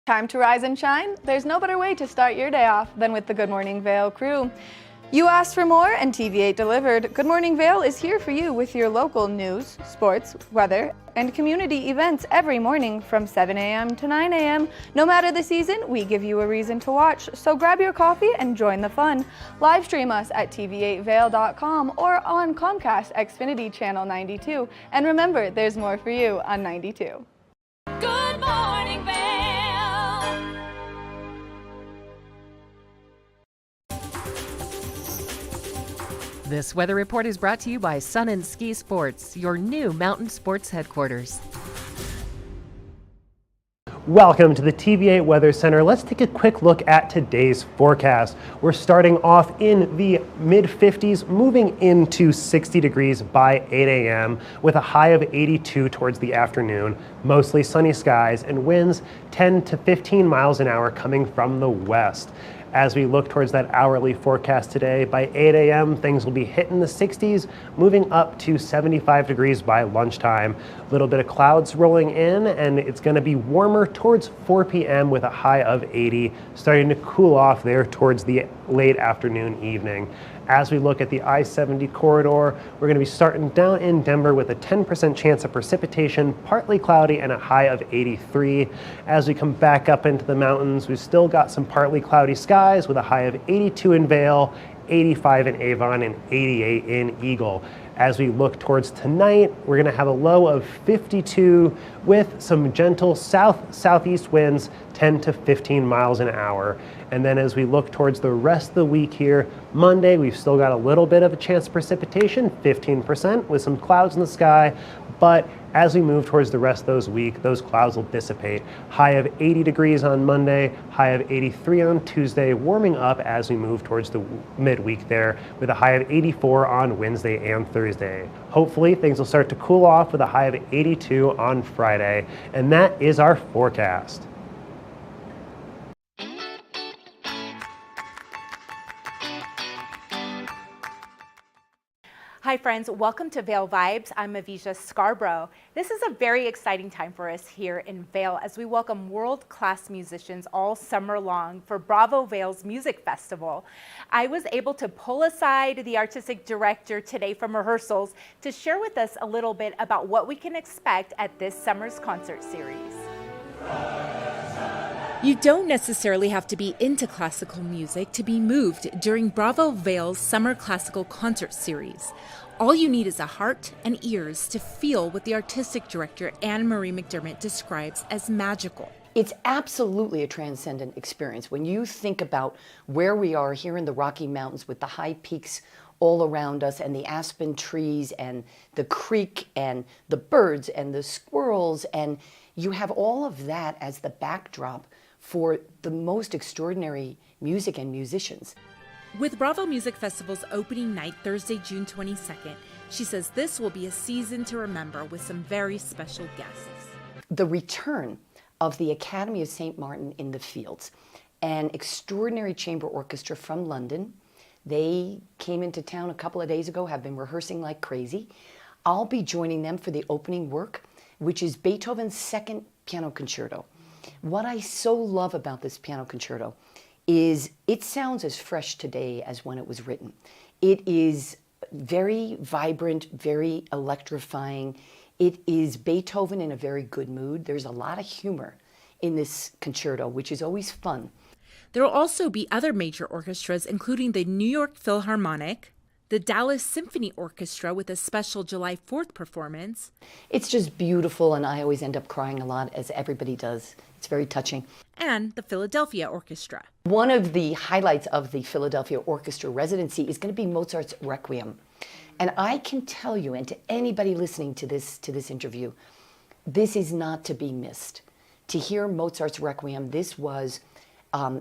Time to rise and shine? There's no better way to start your day off than with the Good Morning Vail crew. You asked for more and TV8 delivered. Good Morning Vail is here for you with your local news, sports, weather, and community events every morning from 7 a.m. to 9 a.m. No matter the season, we give you a reason to watch, so grab your coffee and join the fun. Live stream us at tv8vail.com or on Comcast Xfinity Channel 92. And remember, there's more for you on 92. Good morning, Vail. This weather report is brought to you by Sun and Ski Sports, your new mountain sports headquarters. Welcome to the TV8 Weather Center. Let's take a quick look at today's forecast. We're starting off in the mid-50s, moving into 60 degrees by 8 a.m. with a high of 82 towards the afternoon. Mostly sunny skies and winds 10 to 15 miles an hour coming from the west. As we look towards that hourly forecast today, by 8 a.m. things will be hitting the 60s, moving up to 75 degrees by lunchtime. A little bit of clouds rolling in, and it's going to be warmer towards 4 p.m. with a high of 80, starting to cool off there towards the late afternoon, evening. As we look at the I-70 corridor, we're going to be starting down in Denver with a 10% chance of precipitation, partly cloudy, and a high of 83. As we come back up into the mountains, we've still got some partly cloudy skies with a high of 82 in Vail, 85 in Avon, and 88 in Eagle. As we look towards tonight, we're going to have a low of 52 with some gentle southeast winds, 10 to 15 miles an hour. And then as we look towards the rest of the week here, Monday, we've still got a little bit of a chance of precipitation, 15% with some clouds in the sky. But as we move towards the rest of those clouds will dissipate. High of 80 degrees on Monday, high of 83 on Tuesday, warming up as we move towards the midweek there with a high of 84 on Wednesday and Thursday. Hopefully things will start to cool off with a high of 82 on Friday. And that is our forecast. Hi friends, welcome to Vail Vibes. I'm Avisha Scarborough. This is a very exciting time for us here in Vail as we welcome world-class musicians all summer long for Bravo Vail's Music Festival. I was able to pull aside the artistic director today from rehearsals to share with us a little bit about what we can expect at this summer's concert series. You don't necessarily have to be into classical music to be moved during Bravo Vail's Summer Classical Concert Series. All you need is a heart and ears to feel what the artistic director Anne-Marie McDermott describes as magical. It's absolutely a transcendent experience. When you think about where we are here in the Rocky Mountains with the high peaks all around us and the aspen trees and the creek and the birds and the squirrels, and you have all of that as the backdrop for the most extraordinary music and musicians. With Bravo Music Festival's opening night, Thursday, June 22nd, she says this will be a season to remember with some very special guests. The return of the Academy of St. Martin in the Fields, an extraordinary chamber orchestra from London. They came into town a couple of days ago, have been rehearsing like crazy. I'll be joining them for the opening work, which is Beethoven's Second Piano Concerto. What I so love about this piano concerto is it sounds as fresh today as when it was written. It is very vibrant, very electrifying. It is Beethoven in a very good mood. There's a lot of humor in this concerto, which is always fun. There will also be other major orchestras, including the New York Philharmonic, the Dallas Symphony Orchestra with a special July 4th performance. It's just beautiful, and I always end up crying a lot, as everybody does. It's very touching. And the Philadelphia Orchestra. One of the highlights of the Philadelphia Orchestra residency is going to be Mozart's Requiem. And I can tell you, and to anybody listening to this interview, this is not to be missed. To hear Mozart's Requiem, this was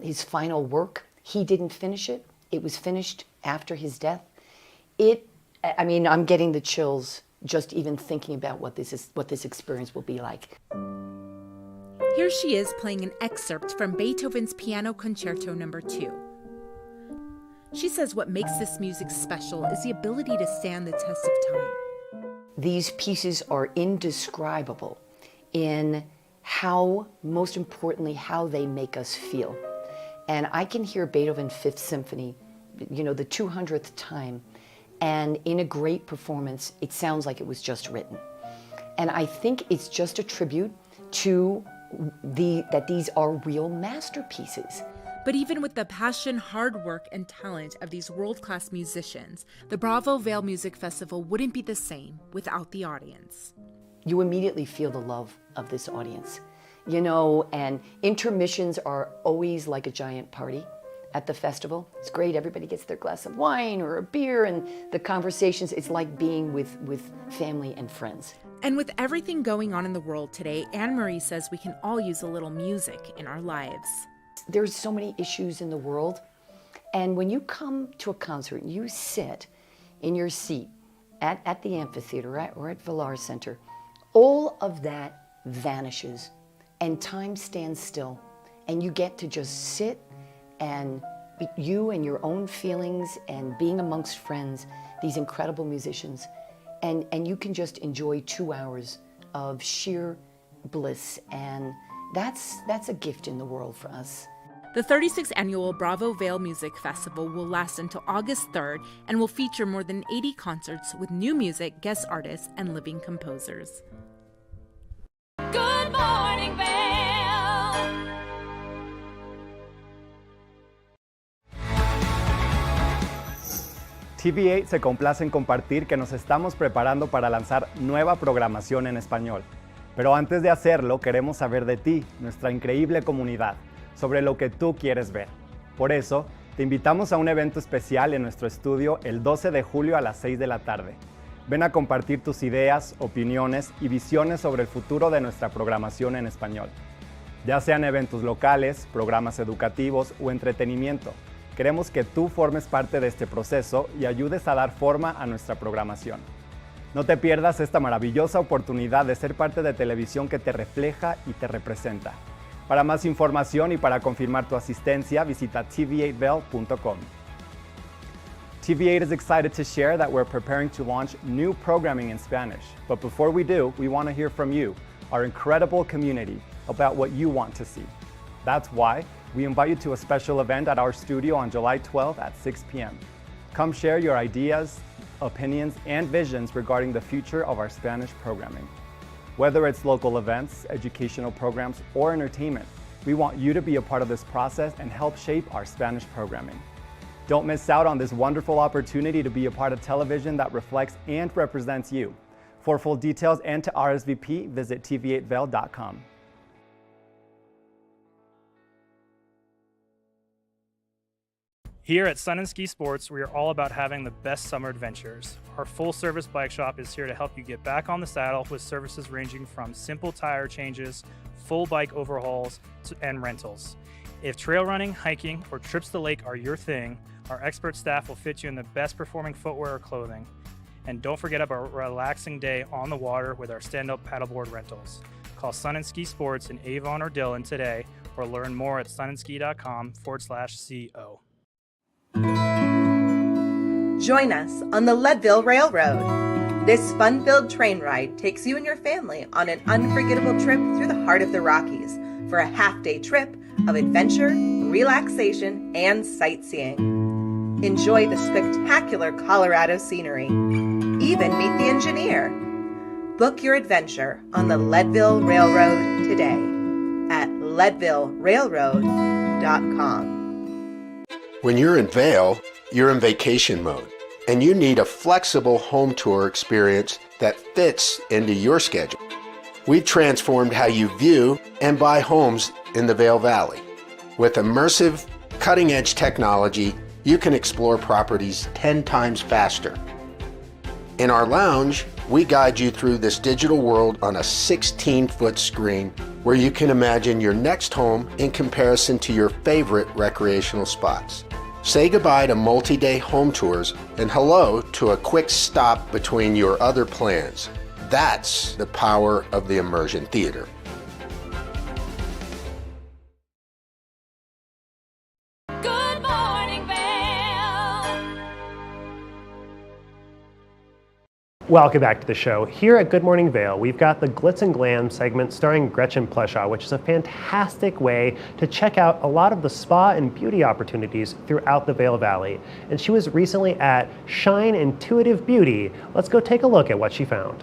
his final work. He didn't finish it. It was finished after his death. I mean, I'm getting the chills just even thinking about what this experience will be like. Here she is playing an excerpt from Beethoven's Piano Concerto No. 2. She says what makes this music special is the ability to stand the test of time. These pieces are indescribable in how, most importantly, how they make us feel. And I can hear Beethoven's Fifth Symphony, you know, the 200th time, and in a great performance, it sounds like it was just written. And I think it's just a tribute to that these are real masterpieces. But even with the passion, hard work, and talent of these world-class musicians, the Bravo Vail Music Festival wouldn't be the same without the audience. You immediately feel the love of this audience, you know, and intermissions are always like a giant party at the festival. It's great, everybody gets their glass of wine or a beer, and the conversations, it's like being with family and friends. And with everything going on in the world today, Anne-Marie says we can all use a little music in our lives. There's so many issues in the world, and when you come to a concert and you sit in your seat at the amphitheater or at Villar Center, all of that vanishes and time stands still, and you get to just sit and be you and your own feelings and being amongst friends, these incredible musicians, and you can just enjoy 2 hours of sheer bliss, and that's a gift in the world for us. The 36th annual Bravo Vail Music Festival will last until August 3rd and will feature more than 80 concerts with new music, guest artists, and living composers. Good morning, Vail. TV8 se complace en compartir que nos estamos preparando para lanzar nueva programación en español. Pero antes de hacerlo, queremos saber de ti, nuestra increíble comunidad, sobre lo que tú quieres ver. Por eso, te invitamos a un evento especial en nuestro estudio el 12 de julio a las 6 de la tarde. Ven a compartir tus ideas, opiniones y visiones sobre el futuro de nuestra programación en español. Ya sean eventos locales, programas educativos o entretenimiento, queremos que tú formes parte de este proceso y ayudes a dar forma a nuestra programación. No te pierdas esta maravillosa oportunidad de ser parte de televisión que te refleja y te representa. Para más información y para confirmar tu asistencia, visita tv8vail.com. TV8 is excited to share that we're preparing to launch new programming in Spanish. But before we do, we want to hear from you, our incredible community, about what you want to see. That's why we invite you to a special event at our studio on July 12th at 6 p.m. Come share your ideas, opinions, and visions regarding the future of our Spanish programming. Whether it's local events, educational programs, or entertainment, we want you to be a part of this process and help shape our Spanish programming. Don't miss out on this wonderful opportunity to be a part of television that reflects and represents you. For full details and to RSVP, visit tv8vail.com. Here at Sun and Ski Sports, we are all about having the best summer adventures. Our full-service bike shop is here to help you get back on the saddle with services ranging from simple tire changes, full bike overhauls, and rentals. If trail running, hiking, or trips to the lake are your thing, our expert staff will fit you in the best performing footwear or clothing. And don't forget about a relaxing day on the water with our stand-up paddleboard rentals. Call Sun and Ski Sports in Avon or Dillon today, or learn more at sunandski.com/CO. Join us on the Leadville Railroad. This fun-filled train ride takes you and your family on an unforgettable trip through the heart of the Rockies for a half-day trip of adventure, relaxation, and sightseeing. Enjoy the spectacular Colorado scenery. Even meet the engineer. Book your adventure on the Leadville Railroad today at leadvillerailroad.com. When you're in Vail, you're in vacation mode, and you need a flexible home tour experience that fits into your schedule. We've transformed how you view and buy homes in the Vail Valley. With immersive, cutting-edge technology, you can explore properties 10 times faster. In our lounge, we guide you through this digital world on a 16-foot screen where you can imagine your next home in comparison to your favorite recreational spots. Say goodbye to multi-day home tours and hello to a quick stop between your other plans. That's the power of the immersion theater. Good morning, Vail. Welcome back to the show. Here at Good Morning Vail, we've got the Glitz and Glam segment starring Gretchen Pleshaw, which is a fantastic way to check out a lot of the spa and beauty opportunities throughout the Vail Valley. And she was recently at Shine Intuitive Beauty. Let's go take a look at what she found.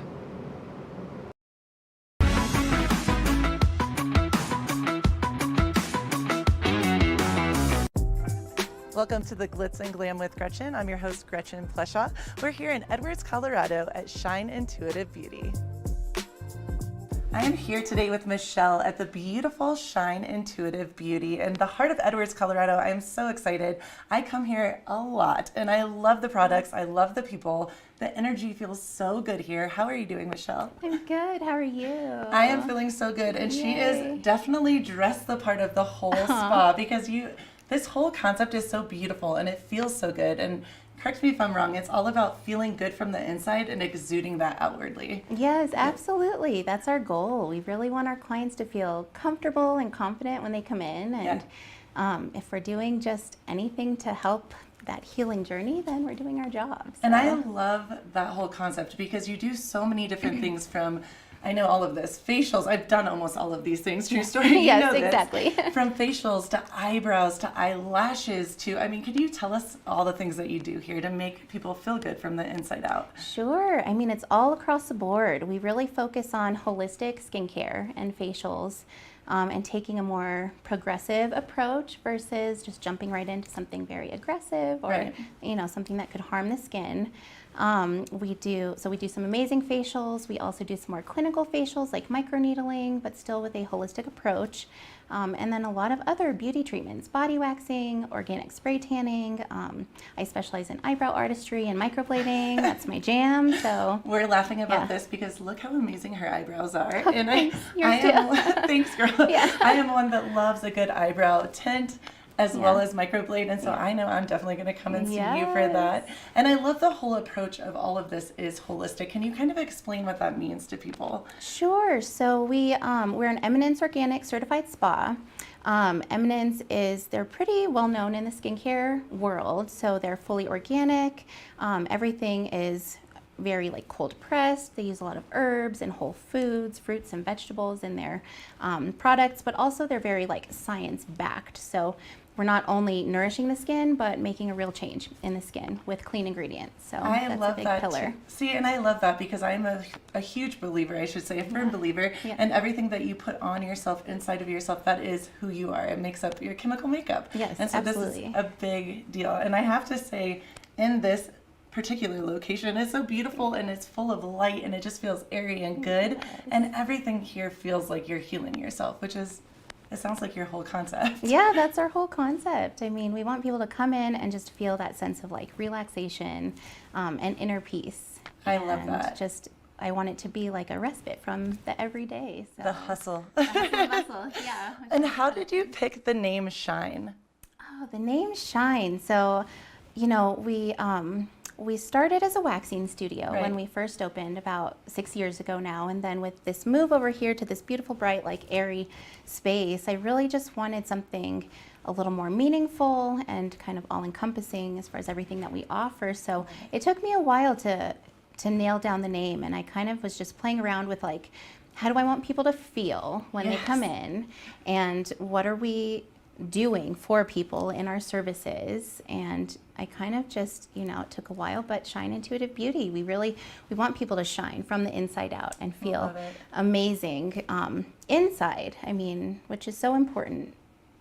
Welcome to the Glitz and Glam with Gretchen. I'm your host, Gretchen Pleshaw. We're here in Edwards, Colorado at Shine Intuitive Beauty. I am here today with Michelle at the beautiful Shine Intuitive Beauty in the heart of Edwards, Colorado. I am so excited. I come here a lot and I love the products. I love the people. The energy feels so good here. How are you doing, Michelle? I'm good. How are you? I am feeling so good. And Yay. she is definitely dressed the part of the whole spa because this whole concept is so beautiful and it feels so good. And correct me if I'm wrong, it's all about feeling good from the inside and exuding that outwardly. Yes, absolutely. That's our goal. We really want our clients to feel comfortable and confident when they come in. And if we're doing just anything to help that healing journey, then we're doing our job. So. And I love that whole concept because you do so many different things from, I know all of this, facials. I've done almost all of these things. True story. You Yes, know this. exactly. From facials to eyebrows to eyelashes to, I mean, could you tell us all the things that you do here to make people feel good from the inside out? Sure. I mean, it's all across the board. We really focus on holistic skincare and facials. And taking a more progressive approach versus just jumping right into something very aggressive or something that could harm the skin. We do some amazing facials. We also do some more clinical facials like microneedling, but still with a holistic approach. And then a lot of other beauty treatments, body waxing, organic spray tanning. I specialize in eyebrow artistry and microblading. That's my jam. So we're laughing about this because look how amazing her eyebrows are. And Thanks. thanks, girl. I am one that loves a good eyebrow tint. as well as microblade, and so I know I'm definitely going to come and see you for that. And I love the whole approach of all of this is holistic. Can you kind of explain what that means to people? Sure. So we're an Eminence Organic certified spa. Eminence they're pretty well known in the skincare world, so they're fully organic. Everything is very like cold pressed. They use a lot of herbs and whole foods, fruits and vegetables in their products, but also they're very like science backed. So we're not only nourishing the skin, but making a real change in the skin with clean ingredients. So I that's love a big that pillar. too. See, and I love that because I'm a huge believer, I should say, a firm believer, and everything that you put on yourself, inside of yourself, that is who you are. It makes up your chemical makeup. Yes, and so absolutely. this is a big deal. And I have to say, in this particular location, it's so beautiful and it's full of light and it just feels airy and good. And everything here feels like you're healing yourself, which is, it sounds like your whole concept. Yeah, that's our whole concept. I mean, we want people to come in and just feel that sense of like relaxation and inner peace. I love that. I want it to be like a respite from the everyday. So. The hustle. The hustle, yeah. And how did you pick the name Shine? Oh, the name Shine. So, you know, we started as a waxing studio when we first opened about 6 years ago now, and then with this move over here to this beautiful, bright, like airy space, I really just wanted something a little more meaningful and kind of all-encompassing as far as everything that we offer. So it took me a while to nail down the name, and I kind of was just playing around with like, how do I want people to feel when they come in, and what are we doing for people in our services? And I kind of just, you know, it took a while, but Shine Intuitive Beauty. We want people to shine from the inside out and feel amazing inside. I mean, which is so important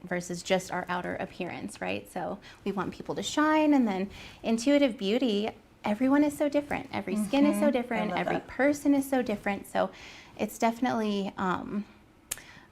versus just our outer appearance, right? So we want people to shine. And then Intuitive Beauty, everyone is so different. Every skin is so different. Every person is so different. So it's definitely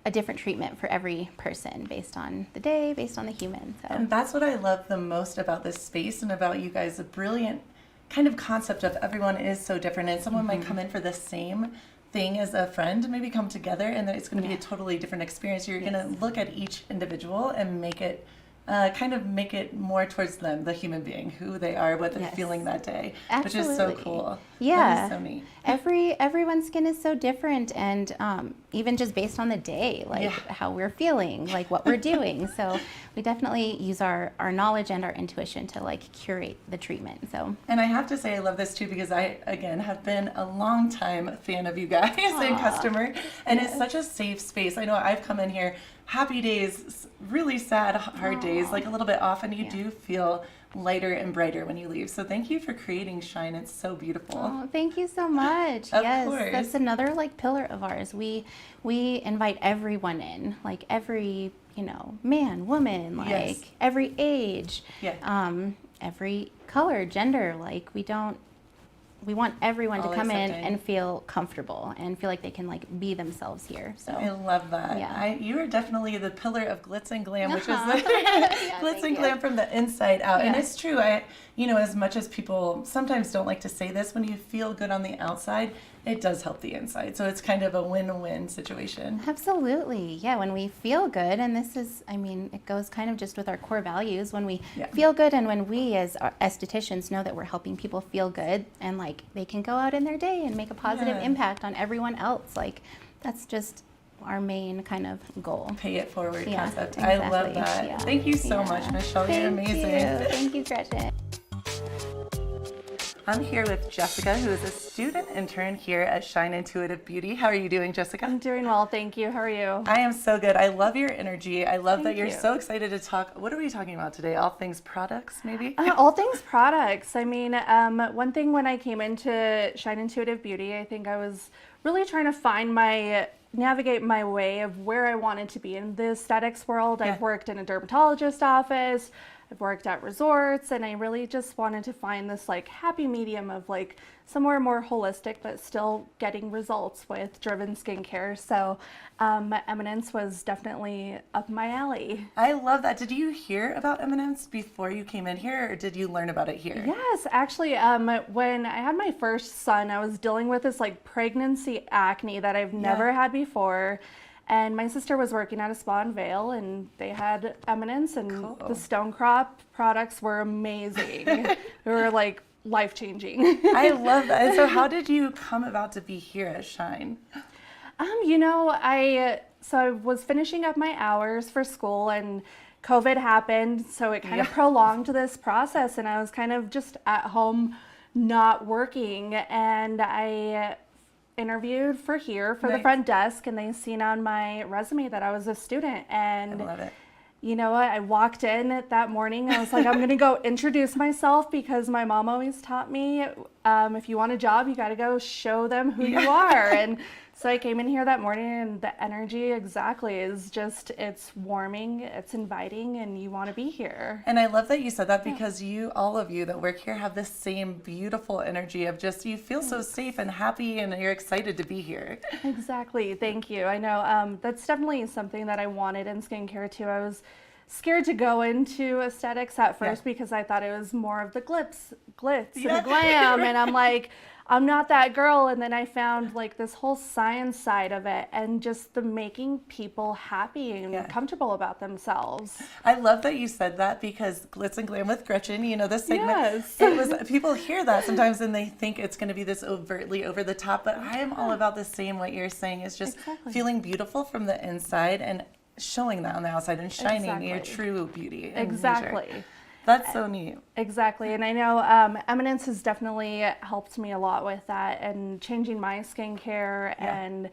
a different treatment for every person based on the day, based on the human. So. And that's what I love the most about this space and about you guys, the brilliant kind of concept of everyone is so different, and someone might come in for the same thing as a friend, maybe come together, and it's going to be a totally different experience. You're going to look at each individual and make it kind of make it more towards them, the human being, who they are, what they're feeling that day, which is so cool. Yeah, that is so neat. Everyone's skin is so different, and even just based on the day, like how we're feeling, like what we're doing. So we definitely use our knowledge and our intuition to like curate the treatment. So. And I have to say I love this too because I, again, have been a long time fan of you guys and customer, and it's such a safe space. I know I've come in here happy days, really sad, hard days, like a little bit off, and you do feel lighter and brighter when you leave. So thank you for creating Shine. It's so beautiful. Oh, thank you so much. Of yes, course. That's another like pillar of ours. We invite everyone in, like every, you know, man, woman, like every age, every color, gender. Like we want everyone to come in and feel comfortable and feel like they can like be themselves here. So I love that. Yeah. You are definitely the pillar of glitz and glam, which is glitz and glam from the inside out. And it's true. You know, as much as people sometimes don't like to say this, when you feel good on the outside, it does help the inside. So it's kind of a win-win situation. Absolutely. Yeah, when we feel good, and this is, I mean, it goes kind of just with our core values. When we feel good and when we as estheticians know that we're helping people feel good and like they can go out in their day and make a positive impact on everyone else, like that's just our main kind of goal. Pay it forward concept. Exactly. I love that. Thank you so much, Michelle. You're amazing. Thank you, Gretchen. I'm here with Jessica, who is a student intern here at Shine Intuitive Beauty. How are you doing, Jessica? I'm doing well, thank you. How are you? I am so good. I love your energy. I love that you're so excited to talk. What are we talking about today? All things products, maybe? All things products. I mean, one thing when I came into Shine Intuitive Beauty, I think I was really trying to navigate my way of where I wanted to be in the aesthetics world. I've worked in a dermatologist office. I've worked at resorts, and I really just wanted to find this like happy medium of like somewhere more holistic but still getting results with driven skincare. So Eminence was definitely up my alley. I love that. Did you hear about Eminence before you came in here, or did you learn about it here? Yes, actually, when I had my first son, I was dealing with this like pregnancy acne that I've never had before. And my sister was working at a spa in Vail, and they had Eminence, and the Stone Crop products were amazing. They were like life-changing. I love that. And so how did you come about to be here at Shine? You know, I was finishing up my hours for school, and COVID happened, so it kind of prolonged this process, and I was kind of just at home not working, and I interviewed for the front desk, and they seen on my resume that I was a student. And I love it. You know what? I walked in that morning. I was like, I'm going to go introduce myself, because my mom always taught me, if you want a job, you got to go show them who you are. And so I came in here that morning, and the energy is just, it's warming, it's inviting, and you want to be here. And I love that you said that, because all of you that work here have this same beautiful energy of just, you feel so safe and happy, and you're excited to be here. Exactly. Thank you. I know that's definitely something that I wanted in skincare too. I was scared to go into aesthetics at first because I thought it was more of the glitz and the glam, and I'm like, I'm not that girl. And then I found like this whole science side of it, and just the making people happy and comfortable about themselves. I love that you said that, because Glitz and Glam with Gretchen, you know, this segment, it was, people hear that sometimes and they think it's going to be this overtly over the top, but I am all about the same, what you're saying is just feeling beautiful from the inside and showing that on the outside and shining your true beauty. Exactly. That's so neat. Exactly. And I know Eminence has definitely helped me a lot with that, and changing my skincare. And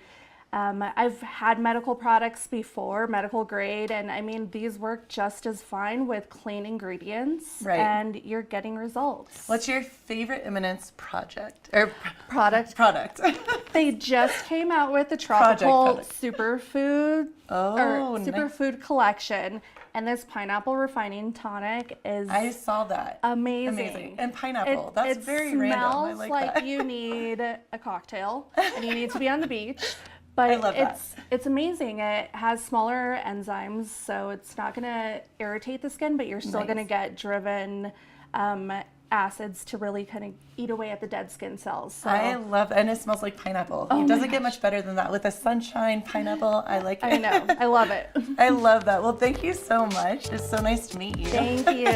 I've had medical products before, medical grade, and I mean, these work just as fine with clean ingredients, and you're getting results. What's your favorite Eminence project or product? They just came out with the tropical superfood superfood collection, and this pineapple refining tonic is, I saw that, amazing. And pineapple, that's very random. I like that. It smells like you need a cocktail and you need to be on the beach. But it's amazing. It has smaller enzymes, so it's not going to irritate the skin, but you're still going to get driven acids to really kind of eat away at the dead skin cells. So. I love it, and it smells like pineapple. It doesn't get much better than that. With the sunshine pineapple, I like it. I know. I love it. I love that. Well, thank you so much. It's so nice to meet you. Thank you.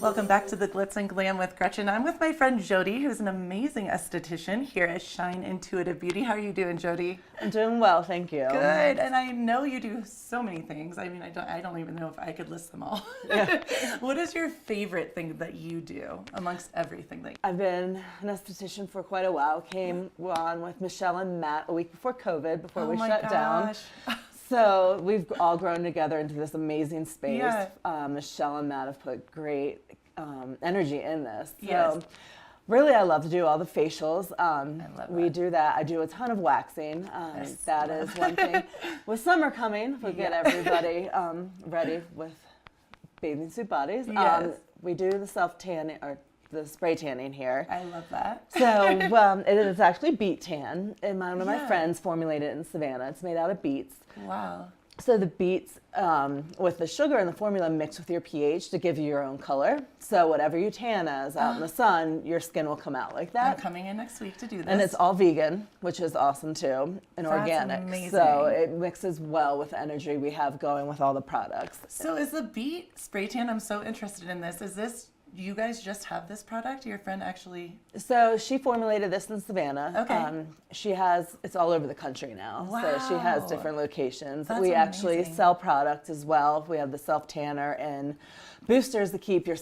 Welcome back to the Glitz and Glam with Gretchen. I'm with my friend Jody, who's an amazing esthetician here at Shine Intuitive Beauty. How are you doing, Jody? I'm doing well, thank you. Good, and I know you do so many things. I mean, I don't even know if I could list them all. Yeah. What is your favorite thing that you do amongst everything that you do? I've been an esthetician for quite a while. Came on with Michelle and Matt a week before COVID, before we shut down. So we've all grown together into this amazing space. Yeah. Michelle and Matt have put great energy in this. So really, I love to do all the facials. We do that. I do a ton of waxing. That is one thing. With summer coming, we get everybody ready with bathing suit bodies. We do the self-tanning, or the spray tanning here. I love that. So it is actually beet tan, and one of my friends formulated it in Savannah. It's made out of beets. Wow. So the beets with the sugar and the formula mix with your pH to give you your own color. So whatever you tan as out in the sun, your skin will come out like that. I'm coming in next week to do this. And it's all vegan, which is awesome too, and organic. Amazing. So it mixes well with the energy we have going with all the products. So is the beet spray tan, I'm so interested in this. Is this, you guys just have this product? Your friend actually? So she formulated this in Savannah. Okay. It's all over the country now. Wow. So she has different locations. That's we actually amazing. sell products as well. We have the self tanner and boosters to keep your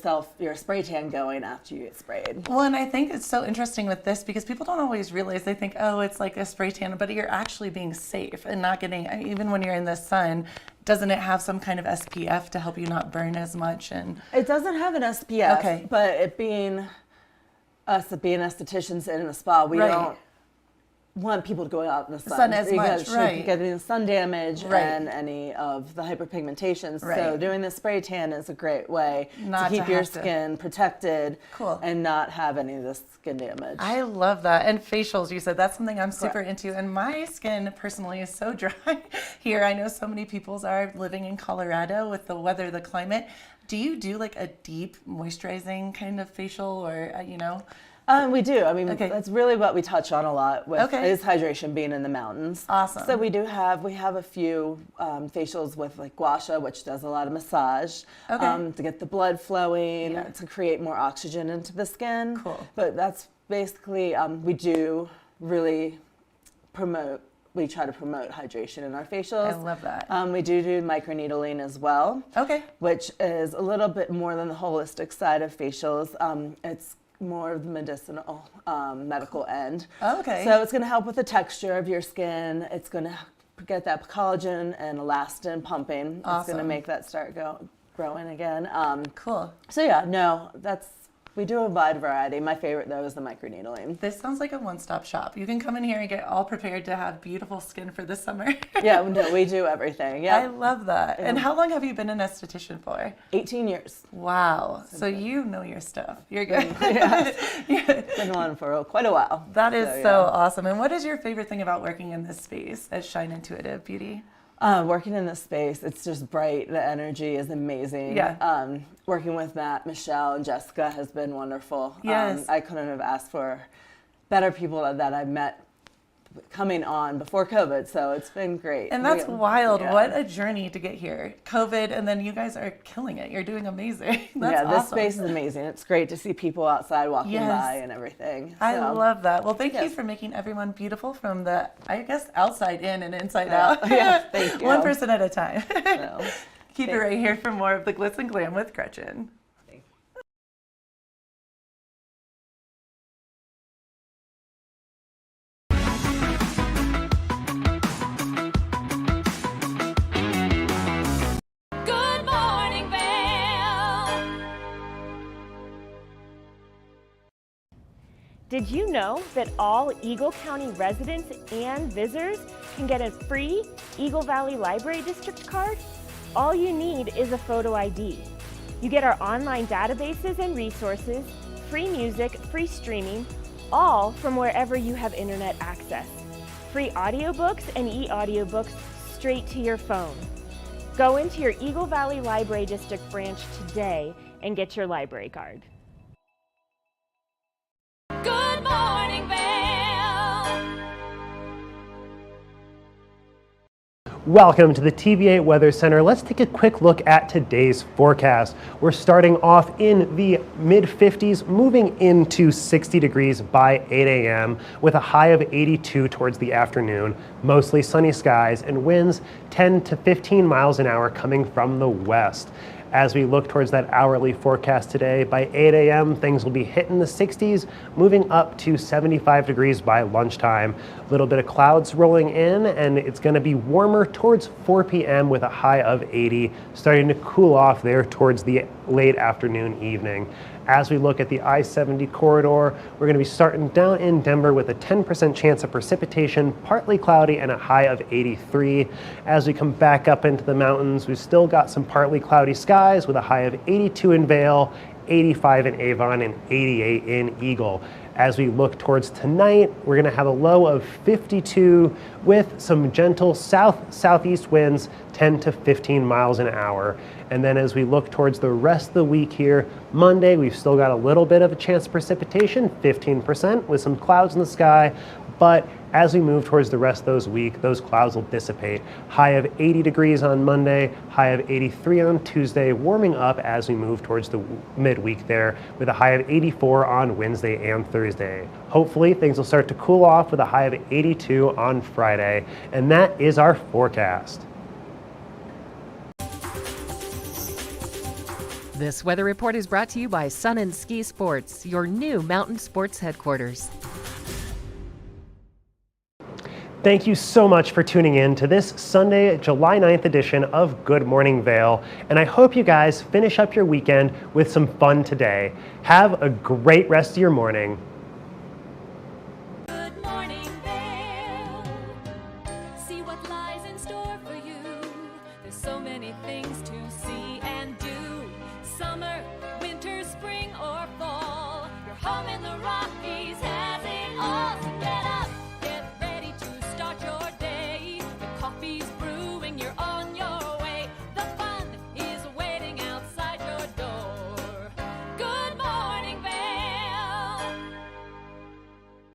spray tan going after you get sprayed. Well, and I think it's so interesting with this because people don't always realize, they think, oh, it's like a spray tan, but you're actually being safe and not getting, even when you're in the sun, doesn't it have some kind of SPF to help you not burn as much? And it doesn't have an SPF, but it being estheticians in a spa, we don't want people to go out in the sun as much, because you can get any sun damage and any of the hyperpigmentation. So doing the spray tan is a great way to keep your skin protected and not have any of this skin damage. I love that. And facials, you said, that's something I'm super into. And my skin personally is so dry here. I know so many people are living in Colorado with the weather, the climate. Do you do like a deep moisturizing kind of facial, or We do. I mean, that's really what we touch on a lot with is hydration being in the mountains. Awesome. So we have a few facials with like gua sha, which does a lot of massage to get the blood flowing, to create more oxygen into the skin. Cool. But that's basically, we do really we try to promote hydration in our facials. I love that. We do microneedling as well. Which is a little bit more than the holistic side of facials. It's more of the medicinal, medical end. So it's going to help with the texture of your skin. It's going to get that collagen and elastin pumping. It's going to make that start growing again. Cool. So yeah, we do a wide variety. My favorite though is the microneedling. This sounds like a one-stop shop. You can come in here and get all prepared to have beautiful skin for the summer. Yeah, no, we do everything. Yeah, I love that. And how long have you been an esthetician for? 18 years. Wow. So you know your stuff. You're good. It's been on for quite a while. That is so awesome. And what is your favorite thing about working in this space as Shine Intuitive Beauty? Working in this space, it's just bright. The energy is amazing. Yeah. Working with Matt, Michelle, and Jessica has been wonderful. Yes. I couldn't have asked for better people that I met coming on before COVID, so it's been great. And that's wild. Yeah. What a journey to get here. COVID, and then you guys are killing it. You're doing amazing. That's this space is amazing. It's great to see people outside walking by and everything. I love that. Well, thank you for making everyone beautiful from the, I guess, outside in and inside out. Thank you. One person at a time. Keep it right here for more of the Glitz and Glam with Gretchen. Good morning, Vail. Did you know that all Eagle County residents and visitors can get a free Eagle Valley Library District card? All you need is a photo ID. You get our online databases and resources, free music, free streaming, all from wherever you have internet access. Free audiobooks and e-audiobooks straight to your phone. Go into your Eagle Valley Library District branch today and get your library card. Good morning, Vail. Welcome to the TV8 Weather Center. Let's take a quick look at today's forecast. We're starting off in the mid-50s, moving into 60 degrees by 8 a.m. with a high of 82 towards the afternoon. Mostly sunny skies and winds 10 to 15 miles an hour coming from the west. As we look towards that hourly forecast today, by 8 a.m. things will be hitting the 60s, moving up to 75 degrees by lunchtime. A little bit of clouds rolling in, and it's going to be warmer towards 4 p.m. with a high of 80, starting to cool off there towards the late afternoon, evening. As we look at the I-70 corridor, we're going to be starting down in Denver with a 10% chance of precipitation, partly cloudy, and a high of 83. As we come back up into the mountains, we've still got some partly cloudy skies with a high of 82 in Vail, 85 in Avon, and 88 in Eagle. As we look towards tonight, we're going to have a low of 52 with some gentle southeast winds, 10 to 15 miles an hour. And then as we look towards the rest of the week here, Monday, we've still got a little bit of a chance of precipitation, 15% with some clouds in the sky. But as we move towards the rest of those clouds will dissipate. High of 80 degrees on Monday, high of 83 on Tuesday, warming up as we move towards the midweek there with a high of 84 on Wednesday and Thursday. Hopefully things will start to cool off with a high of 82 on Friday. And that is our forecast. This weather report is brought to you by Sun and Ski Sports, your new mountain sports headquarters. Thank you so much for tuning in to this Sunday, July 9th edition of Good Morning Vail. And I hope you guys finish up your weekend with some fun today. Have a great rest of your morning. Good morning, Vail. See what lies in store for you. There's so many things to see and do. Summer, winter, spring, or fall. Your home in the Rockies.